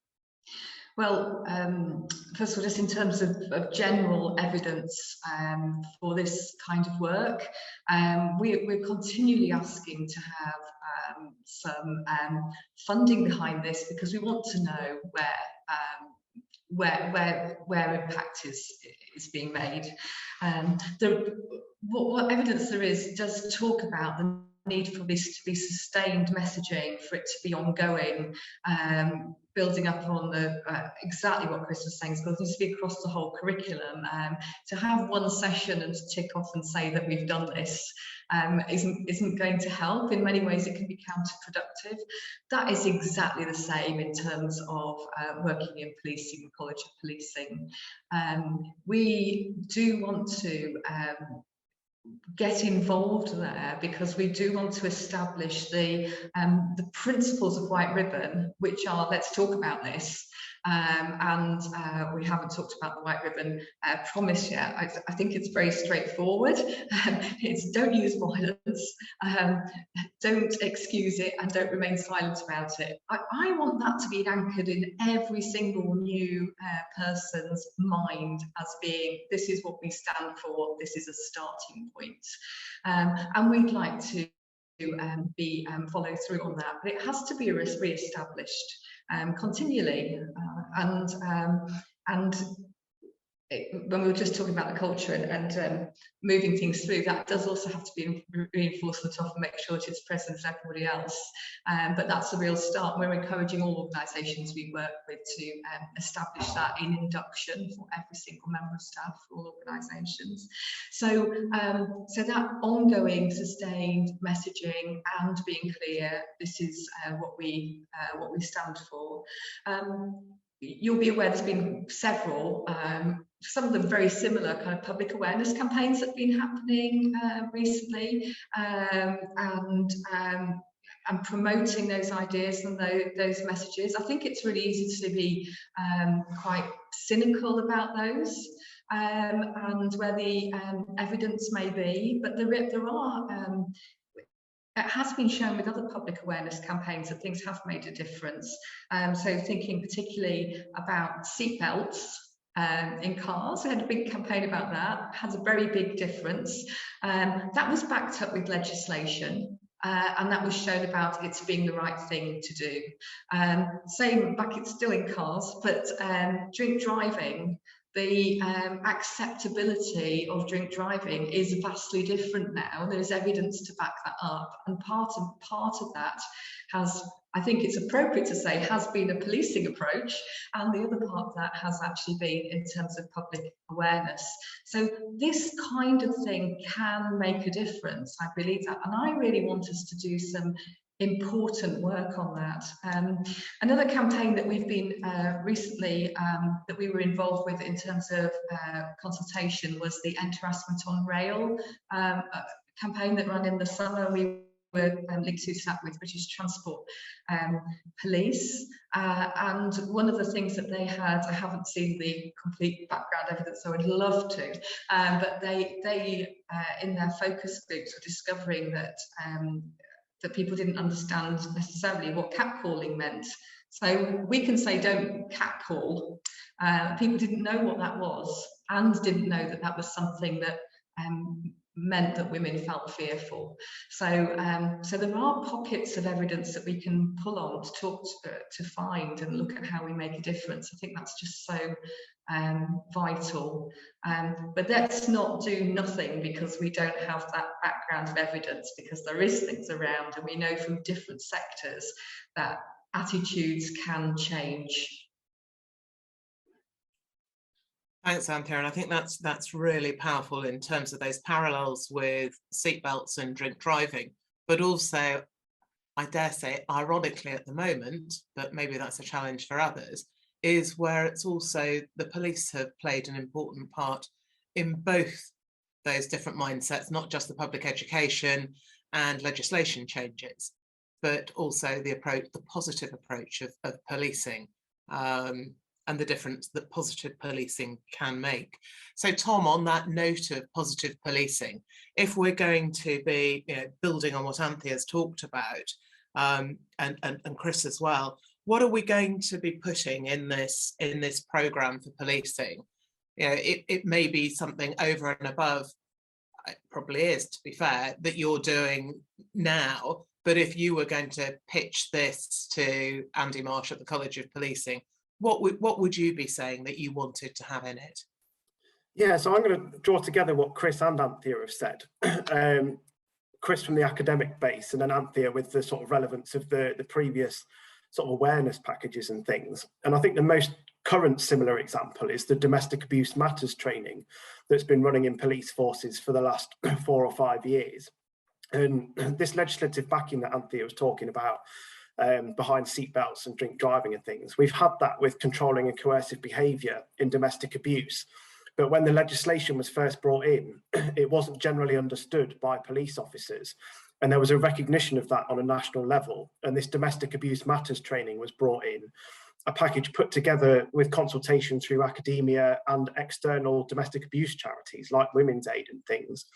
S5: Well, first of all, just in terms of general evidence for this kind of work, we're continually asking to have some funding behind this, because we want to know where impact is being made. What evidence there is does talk about the need for this to be sustained messaging, for it to be ongoing, building up on the exactly what Chris was saying. So it needs to be across the whole curriculum. To have one session and to tick off and say that we've done this isn't going to help. In many ways, it can be counterproductive. That is exactly the same in terms of working in policing, the College of Policing. We do want to get involved there, because we do want to establish the principles of White Ribbon, which are, let's talk about this, And we haven't talked about the white ribbon promise yet. I think it's very straightforward. It's don't use violence, don't excuse it, and don't remain silent about it. I want that to be anchored in every single new person's mind as being, this is what we stand for, this is a starting point. And we'd like to follow through on that, but it has to be re-established continually. And when we were just talking about the culture and moving things through, that does also have to be reinforcement of and make sure that it's present as everybody else. But that's a real start. We're encouraging all organisations we work with to establish that in induction for every single member of staff for all organisations. So, so that ongoing, sustained messaging and being clear, this is what we stand for. You'll be aware there's been several, some of them very similar kind of public awareness campaigns that have been happening recently, and promoting those ideas and those messages. I think it's really easy to be quite cynical about those and where the evidence may be, but there are it has been shown with other public awareness campaigns that things have made a difference. So thinking particularly about seatbelts in cars, we had a big campaign about that, has a very big difference. That was backed up with legislation. And that was shown about it being the right thing to do. Same back, it's still in cars, but drink driving, the acceptability of drink driving is vastly different now. There's evidence to back that up, and part of that has, I think it's appropriate to say, has been a policing approach, and the other part of that has actually been in terms of public awareness. So this kind of thing can make a difference, I believe that, and I really want us to do some important work on that. Another campaign that we've been recently that we were involved with in terms of consultation was the End Harassment on Rail campaign that ran in the summer. We were linked to that with British Transport Police, and one of the things that they had, I haven't seen the complete background evidence, so I'd love to, but they in their focus groups were discovering that that people didn't understand necessarily what catcalling meant. So we can say don't catcall. People didn't know what that was and didn't know that that was something that meant that women felt fearful. So, so there are pockets of evidence that we can pull on to talk to find and look at how we make a difference. I think that's just so vital. But let's not do nothing because we don't have that background of evidence, because there is things around, and we know from different sectors that attitudes can change.
S1: Thanks, Anthea, and I think that's really powerful in terms of those parallels with seatbelts and drink driving, but also, I dare say, ironically at the moment, but maybe that's a challenge for others, is where it's also the police have played an important part in both those different mindsets, not just the public education and legislation changes, but also the approach, the positive approach of policing. And the difference that positive policing can make. So Tom, on that note of positive policing, if we're going to be building on what Anthea's talked about, and Chris as well, what are we going to be putting in this programme for policing? It may be something over and above, it probably is, to be fair, that you're doing now, but if you were going to pitch this to Andy Marsh at the College of Policing, what would you be saying that you wanted to have in it?
S4: Yeah, so I'm going to draw together what Chris and Anthea have said. Chris from the academic base, and then Anthea with the sort of relevance of the previous sort of awareness packages and things. And I think the most current similar example is the domestic abuse matters training that's been running in police forces for the last 4 or 5 years. And this legislative backing that Anthea was talking about, behind seatbelts and drink driving and things. We've had that with controlling and coercive behaviour in domestic abuse. But when the legislation was first brought in, it wasn't generally understood by police officers. And there was a recognition of that on a national level. And this domestic abuse matters training was brought in. a package put together with consultation through academia and external domestic abuse charities like Women's Aid and things.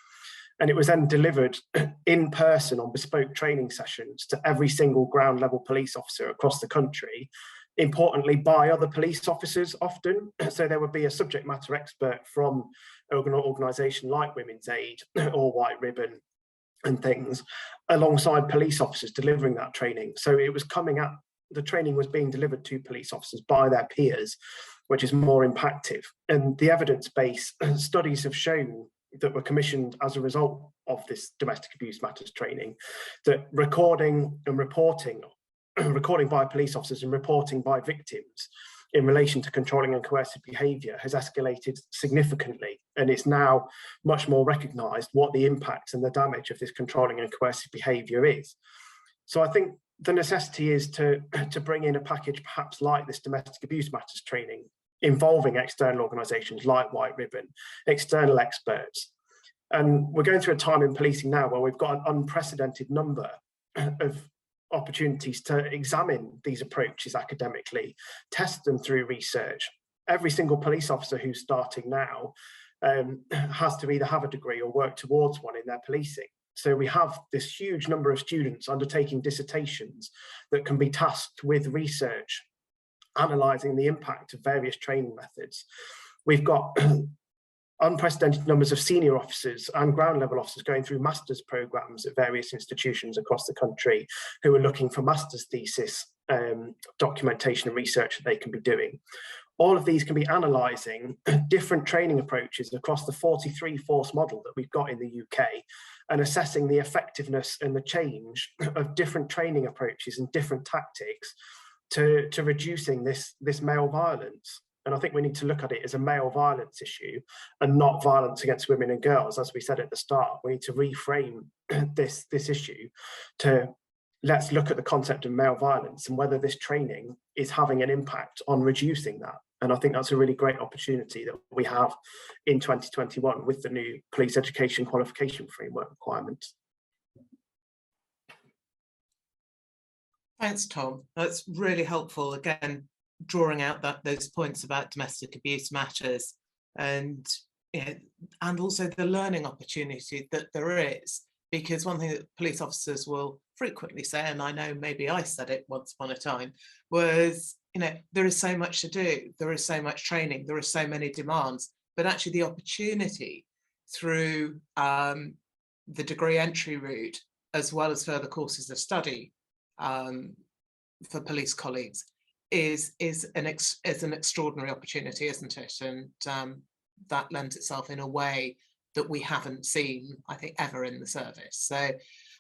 S4: And it was then delivered in person on bespoke training sessions to every single ground level police officer across the country, importantly by other police officers often. So there would be a subject matter expert from an organisation like Women's Aid or White Ribbon and things, alongside police officers delivering that training. So it was the training was being delivered to police officers by their peers, which is more impactful. And the evidence base studies have shown that were commissioned as a result of this domestic abuse matters training, that recording by police officers and reporting by victims in relation to controlling and coercive behaviour has escalated significantly, and it's now much more recognised what the impact and the damage of this controlling and coercive behaviour is. So I think the necessity is to bring in a package perhaps like this domestic abuse matters training, involving external organisations like White Ribbon, external experts. And we're going through a time in policing now where we've got an unprecedented number of opportunities to examine these approaches academically, test them through research. Every single police officer who's starting now has to either have a degree or work towards one in their policing. So we have this huge number of students undertaking dissertations that can be tasked with research, analysing the impact of various training methods. We've got unprecedented numbers of senior officers and ground level officers going through master's programmes at various institutions across the country who are looking for master's thesis documentation and research that they can be doing. All of these can be analysing different training approaches across the 43 force model that we've got in the UK and assessing the effectiveness and the change of different training approaches and different tactics to reducing this male violence. And I think we need to look at it as a male violence issue and not violence against women and girls. As we said at the start, we need to reframe this issue to let's look at the concept of male violence and whether this training is having an impact on reducing that. And I think that's a really great opportunity that we have in 2021 with the new police education qualification framework requirements.
S1: Thanks, Tom. That's really helpful. Again, drawing out those points about domestic abuse matters and also the learning opportunity that there is. Because one thing that police officers will frequently say, and I know maybe I said it once upon a time, was, there is so much to do, there is so much training, there are so many demands, but actually the opportunity through the degree entry route, as well as further courses of study for police colleagues, is an extraordinary opportunity, isn't it? And that lends itself in a way that we haven't seen, I think, ever in the service.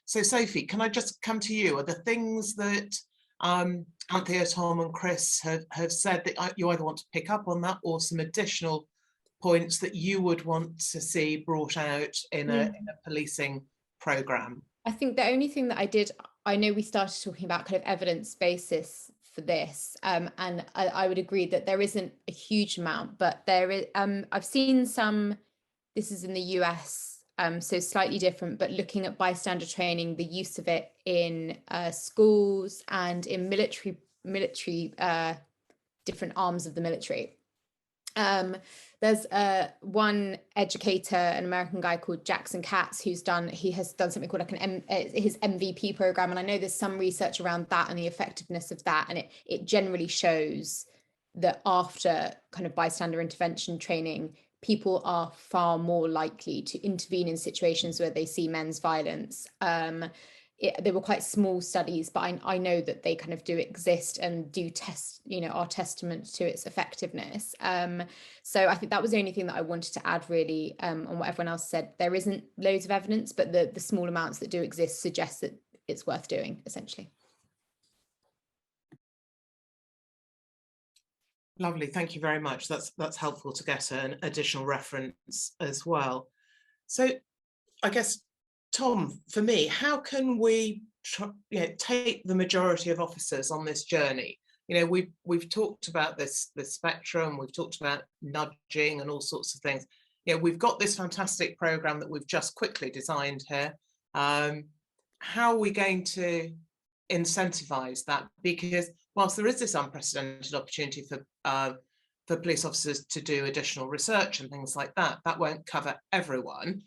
S1: So Sophie, can I just come to you? Are the things that Anthea, Tom and Chris have said that you either want to pick up on that, or some additional points that you would want to see brought out in a policing programme?
S2: I think the only thing that I know we started talking about kind of evidence basis for this, and I would agree that there isn't a huge amount, but there is, I've seen some, this is in the US, so slightly different, but looking at bystander training, the use of it in schools and in military different arms of the military. There's one educator, an American guy called Jackson Katz, he has done something called like his MVP program, and I know there's some research around that and the effectiveness of that, and it generally shows that after kind of bystander intervention training, people are far more likely to intervene in situations where they see men's violence. They were quite small studies, but I know that they kind of do exist and do test, are testament to its effectiveness. So I think that was the only thing that I wanted to add really on what everyone else said. There isn't loads of evidence, but the small amounts that do exist suggest that it's worth doing, essentially.
S1: Lovely, thank you very much. That's helpful to get an additional reference as well. So I guess, Tom, for me, how can we take the majority of officers on this journey? We've talked about this spectrum, we've talked about nudging and all sorts of things. We've got this fantastic programme that we've just quickly designed here. How are we going to incentivise that? Because whilst there is this unprecedented opportunity for police officers to do additional research and things like that, that won't cover everyone.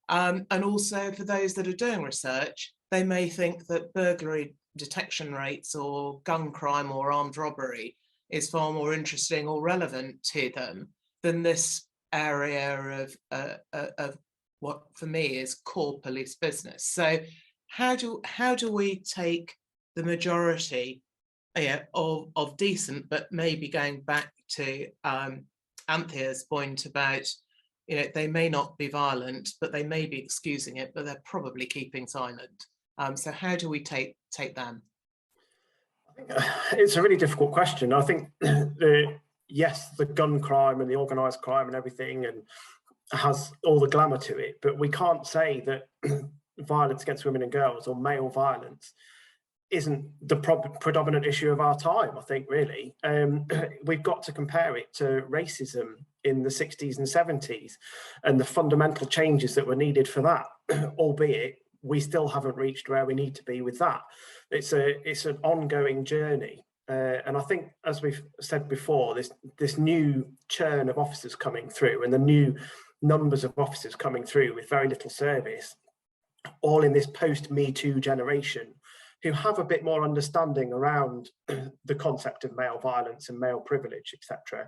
S1: And also for those that are doing research, they may think that burglary detection rates or gun crime or armed robbery is far more interesting or relevant to them than this area of what for me is core police business. So how do we take the majority of decent, but maybe going back to Anthea's point about, they may not be violent, but they may be excusing it, but they're probably keeping silent. So how do we take them?
S4: It's a really difficult question. I think yes, the gun crime and the organised crime and everything and has all the glamour to it, but we can't say that violence against women and girls or male violence isn't the predominant issue of our time, I think, really. We've got to compare it to racism in the 60s and 70s and the fundamental changes that were needed for that, albeit we still haven't reached where we need to be with that. It's an ongoing journey. And I think, as we've said before, this new churn of officers coming through and the new numbers of officers coming through with very little service, all in this post-Me Too generation, who have a bit more understanding around the concept of male violence and male privilege, etc.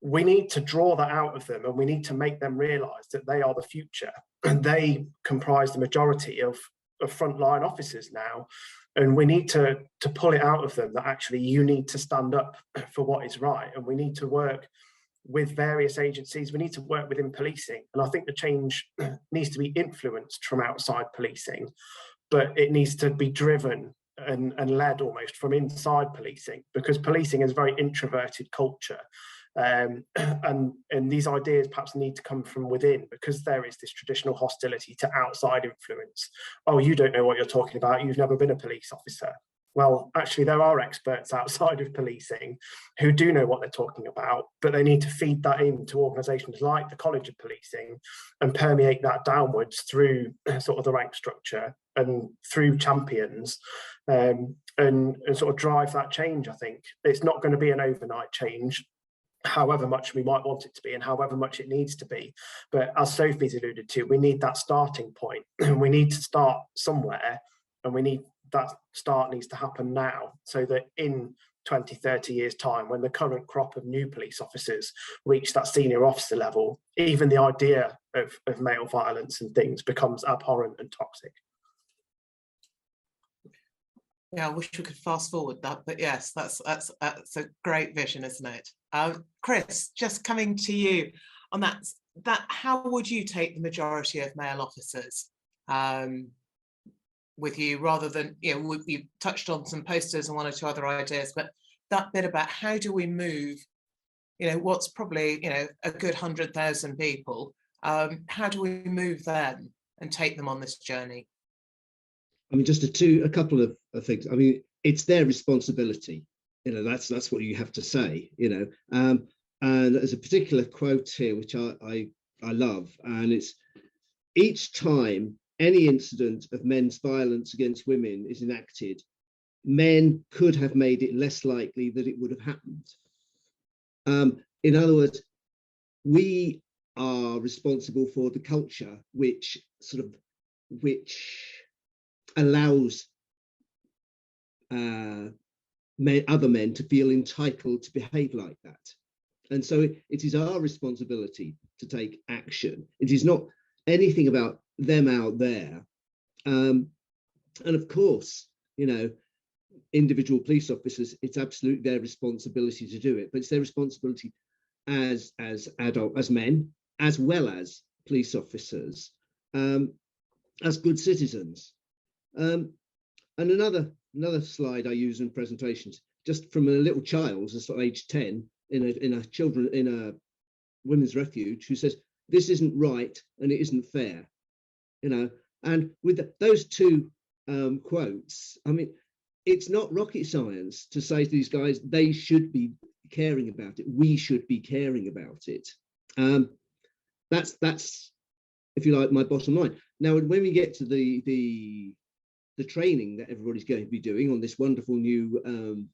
S4: We need to draw that out of them, and we need to make them realise that they are the future, and they comprise the majority of frontline officers now. And we need to pull it out of them that actually you need to stand up for what is right, and we need to work with various agencies. We need to work within policing, and I think the change needs to be influenced from outside policing, but it needs to be driven and led almost from inside policing, because policing is a very introverted culture. And these ideas perhaps need to come from within, because there is this traditional hostility to outside influence. Oh, you don't know what you're talking about, you've never been a police officer. Well, actually, there are experts outside of policing who do know what they're talking about, but they need to feed that into organisations like the College of Policing and permeate that downwards through sort of the rank structure and through champions, and sort of drive that change. I think it's not going to be an overnight change, however much we might want it to be and however much it needs to be. But as Sophie's alluded to, we need that starting point. We need to start somewhere, and that start needs to happen now, so that in 20, 30 years' time, when the current crop of new police officers reach that senior officer level, even the idea of male violence and things becomes abhorrent and toxic.
S1: Yeah, I wish we could fast forward that, but yes, that's a great vision, isn't it? Chris, just coming to you on that, how would you take the majority of male officers with you, rather than, you touched on some posters and one or two other ideas, but that bit about how do we move, what's probably, a good 100,000 people, how do we move them and take them on this journey?
S3: I mean, just a couple of things. I mean, it's their responsibility. That's what you have to say. And there's a particular quote here which I love, and it's: each time any incident of men's violence against women is enacted, men could have made it less likely that it would have happened. In other words, we are responsible for the culture which allows other men to feel entitled to behave like that. And so it is our responsibility to take action. It is not anything about them out there. And of course, individual police officers, it's absolutely their responsibility to do it, but it's their responsibility as men, as well as police officers, as good citizens. And another slide I use in presentations, just from a little child, just at age 10, in a women's refuge, who says, "This isn't right and it isn't fair," And with those two quotes, I mean, it's not rocket science to say to these guys they should be caring about it. We should be caring about it. That's, if you like, my bottom line. Now, when we get to the training that everybody's going to be doing on this wonderful new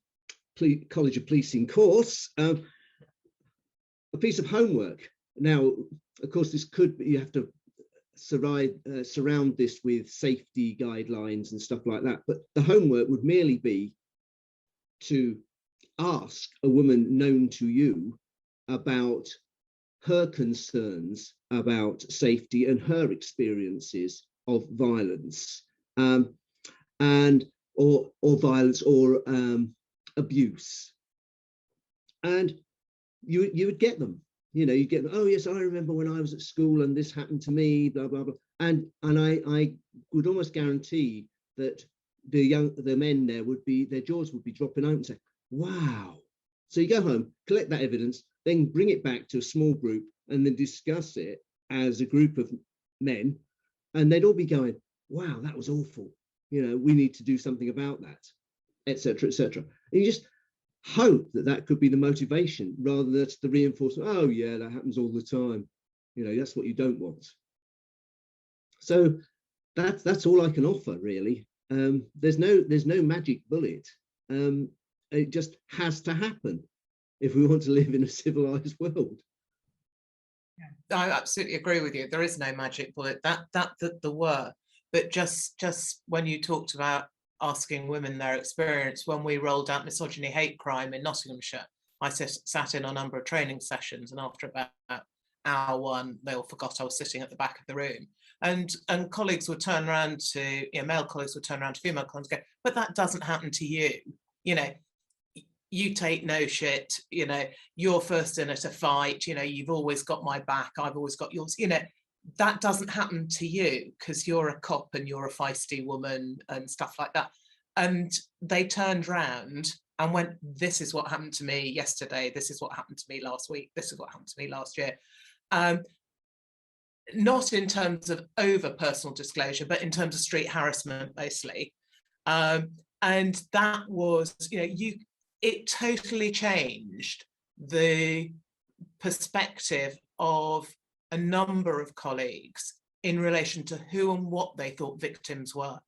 S3: College of Policing course, a piece of homework. Now, of course, this could be, you have to surround this with safety guidelines and stuff like that. But the homework would merely be to ask a woman known to you about her concerns about safety and her experiences of violence, and or violence or abuse, and you would get them. You know, you get, oh yes, I remember when I was at school and this happened to me, blah blah blah. And I would almost guarantee that the men there would be, their jaws would be dropping open and say, wow. So you go home, collect that evidence, then bring it back to a small group and then discuss it as a group of men, and they'd all be going, wow, that was awful. You know, we need to do something about that, etc., etc. And you just hope that that could be the motivation rather than that's the reinforcement. Oh yeah, that happens all the time. You know, that's what you don't want. So that's all I can offer, really. There's no magic bullet. It just has to happen if we want to live in a civilized world.
S1: I absolutely agree with you. There is no magic bullet. That there were, but just when you talked about asking women their experience, when we rolled out misogyny hate crime in Nottinghamshire, I sat in a number of training sessions, and after about hour one, they all forgot I was sitting at the back of the room. And colleagues would turn around to, male colleagues would turn around to female colleagues and go, but that doesn't happen to you. You know, you take no shit, you know, you're first in at a fight, you know, you've always got my back, I've always got yours, you know, that doesn't happen to you because you're a cop and you're a feisty woman and stuff like that. And they turned round and went, this is what happened to me yesterday, this is what happened to me last week, this is what happened to me last year. Not in terms of over personal disclosure, but in terms of street harassment, mostly. And that was, you know, it totally changed the perspective of a number of colleagues in relation to who and what they thought victims were.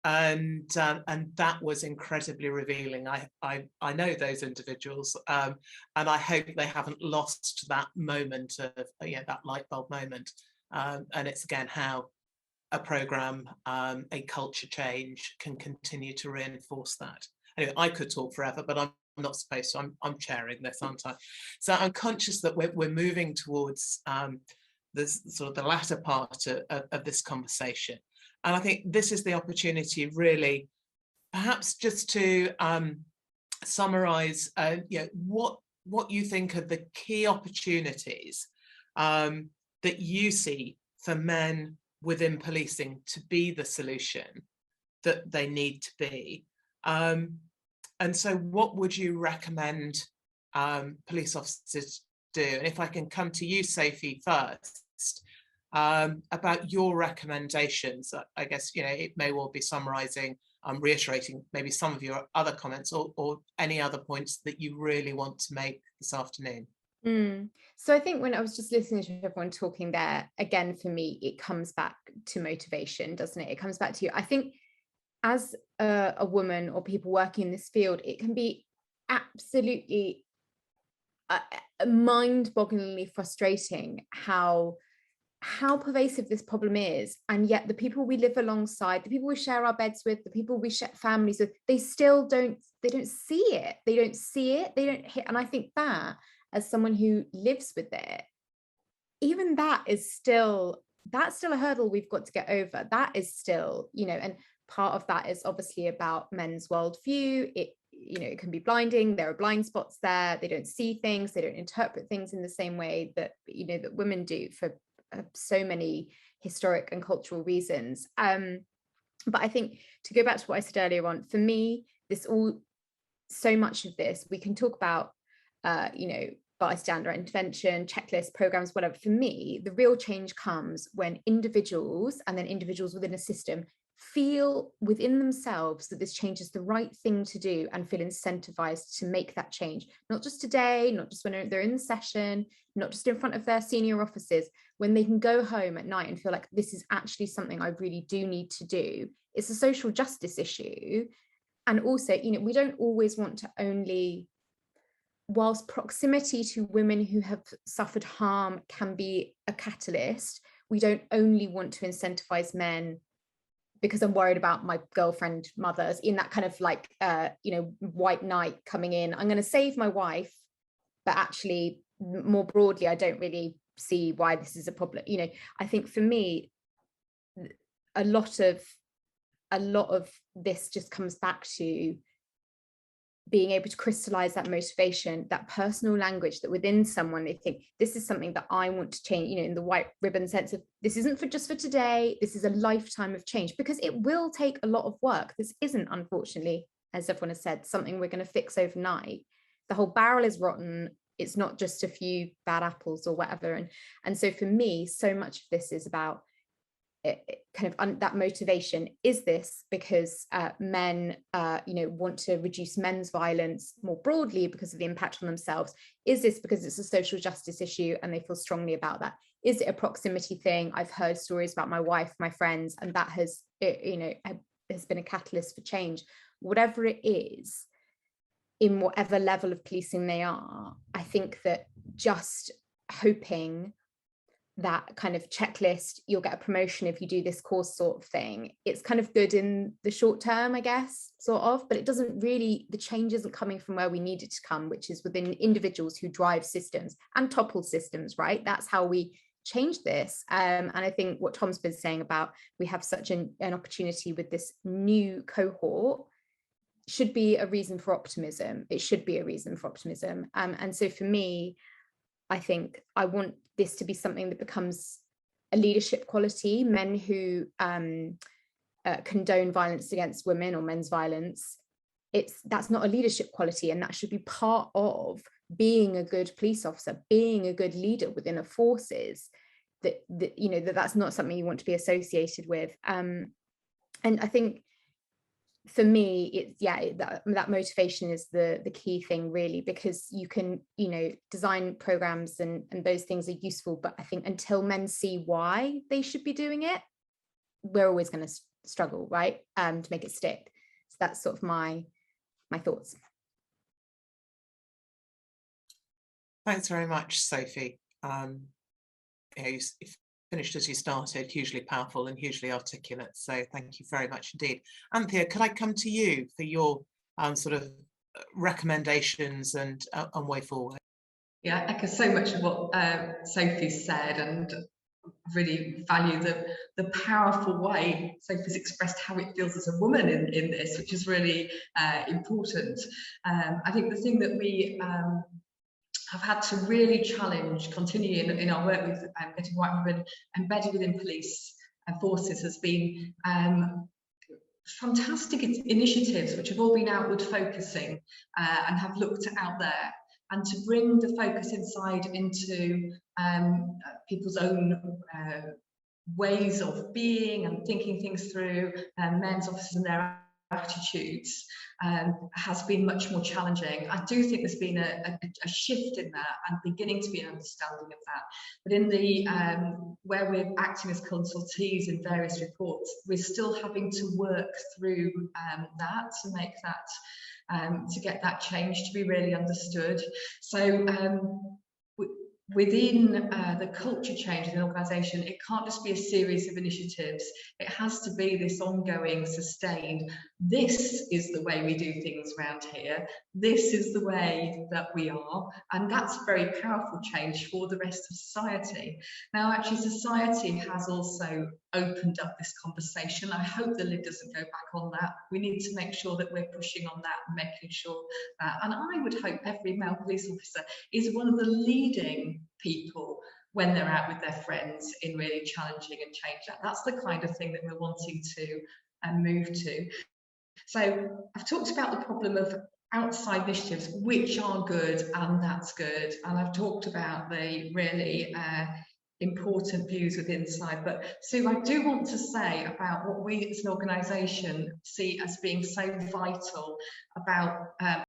S1: And that was incredibly revealing. I know those individuals, and I hope they haven't lost that moment of, that light bulb moment. And it's again how a programme, a culture change can continue to reinforce that. Anyway, I could talk forever, but I'm not supposed to. I'm chairing this, aren't I? So I'm conscious that we're moving towards this sort of the latter part of this conversation. And I think this is the opportunity really, perhaps just to summarise, what you think are the key opportunities that you see for men within policing to be the solution that they need to be. And so what would you recommend police officers do? And if I can come to you, Sophie, first, about your recommendations. I guess, it may well be summarising, reiterating maybe some of your other comments or any other points that you really want to make this afternoon.
S2: So I think when I was just listening to everyone talking there, again, for me, it comes back to motivation, doesn't it? It comes back to you. I think as a woman or people working in this field, it can be absolutely mind-bogglingly frustrating how pervasive this problem is, and yet the people we live alongside, the people we share our beds with, the people we share families with, they still don't see it. They don't hit. And I think that, as someone who lives with it, even that is still a hurdle we've got to get over. That is still, and part of that is obviously about men's worldview. It can be blinding. There are blind spots there. They don't see things. They don't interpret things in the same way that that women do for so many historic and cultural reasons. But I think, to go back to what I said earlier on, for me, so much of this, we can talk about, bystander intervention, checklists, programs, whatever. For me, the real change comes when individuals, and then individuals within a system, feel within themselves that this change is the right thing to do and feel incentivized to make that change. Not just today, not just when they're in the session, not just in front of their senior officers, when they can go home at night and feel like this is actually something I really do need to do. It's a social justice issue. And also, you know, we don't always want to only, whilst proximity to women who have suffered harm can be a catalyst, we don't only want to incentivize men because I'm worried about my girlfriend mothers in that kind of like, you know, white knight coming in. I'm going to save my wife, but actually more broadly, I don't really see why this is a problem. You know, I think for me, a lot of this just comes back to being able to crystallize that motivation, that personal language, that within someone they think this is something that I want to change, you know, in the white ribbon sense of this isn't for just for today, this is a lifetime of change, because it will take a lot of work. This isn't, unfortunately, as everyone has said, something we're going to fix overnight. The whole barrel is rotten. It's not just a few bad apples or whatever. And so for me, so much of this is about that motivation. Is this because men you know, want to reduce men's violence more broadly because of the impact on themselves? Is this because it's a social justice issue and they feel strongly about that? Is it a proximity thing? I've heard stories about my wife, my friends, and that has, you know, has been a catalyst for change. Whatever it is, in whatever level of policing they are, I think that just hoping that kind of checklist, you'll get a promotion if you do this course sort of thing, it's kind of good in the short term, I guess, sort of, but it doesn't really, the change isn't coming from where we need it to come, which is within individuals who drive systems and topple systems, right? That's how we change this. And I think what Tom's been saying about we have such an opportunity with this new cohort should be a reason for optimism. It should be a reason for optimism. And so for me, I think I want this to be something that becomes a leadership quality. Men who condone violence against women or men's violence, that's not a leadership quality, and that should be part of being a good police officer, being a good leader within a forces. That you know, that's not something you want to be associated with. And I think for me, that motivation is the key thing, really, because you can, you know, design programs and those things are useful, but I think until men see why they should be doing it, we're always going to struggle, right, to make it stick. So that's sort of my thoughts.
S1: Thanks very much, Sophie. You finished as you started, hugely powerful and hugely articulate. So thank you very much indeed. Anthea, could I come to you for your sort of recommendations and way forward?
S5: Yeah, I echo so much of what Sophie said, and really value the powerful way Sophie's expressed how it feels as a woman in this, which is really important. I think the thing that we have had to really challenge, continue in our work with getting white women embedded within police forces has been fantastic initiatives which have all been outward focusing and have looked out there, and to bring the focus inside into people's own ways of being and thinking things through, men's officers and their attitudes has been much more challenging. I do think there's been a shift in that and beginning to be an understanding of that. But in the where we're acting as consultees in various reports, we're still having to work through that to make that to get that change to be really understood. So within the culture change in an organisation, it can't just be a series of initiatives. It has to be this ongoing, sustained, this is the way we do things around here, this is the way that we are, and that's a very powerful change for the rest of society. Now, actually, society has also opened up this conversation. I hope the lid doesn't go back on that. We need to make sure that we're pushing on that and making sure that, and I would hope every male police officer is one of the leading people when they're out with their friends in really challenging and change that. That's the kind of thing that we're wanting to move to. So I've talked about the problem of outside initiatives, which are good, and that's good. And I've talked about the really important views with inside. But Sue, I do want to say about what we as an organisation see as being so vital about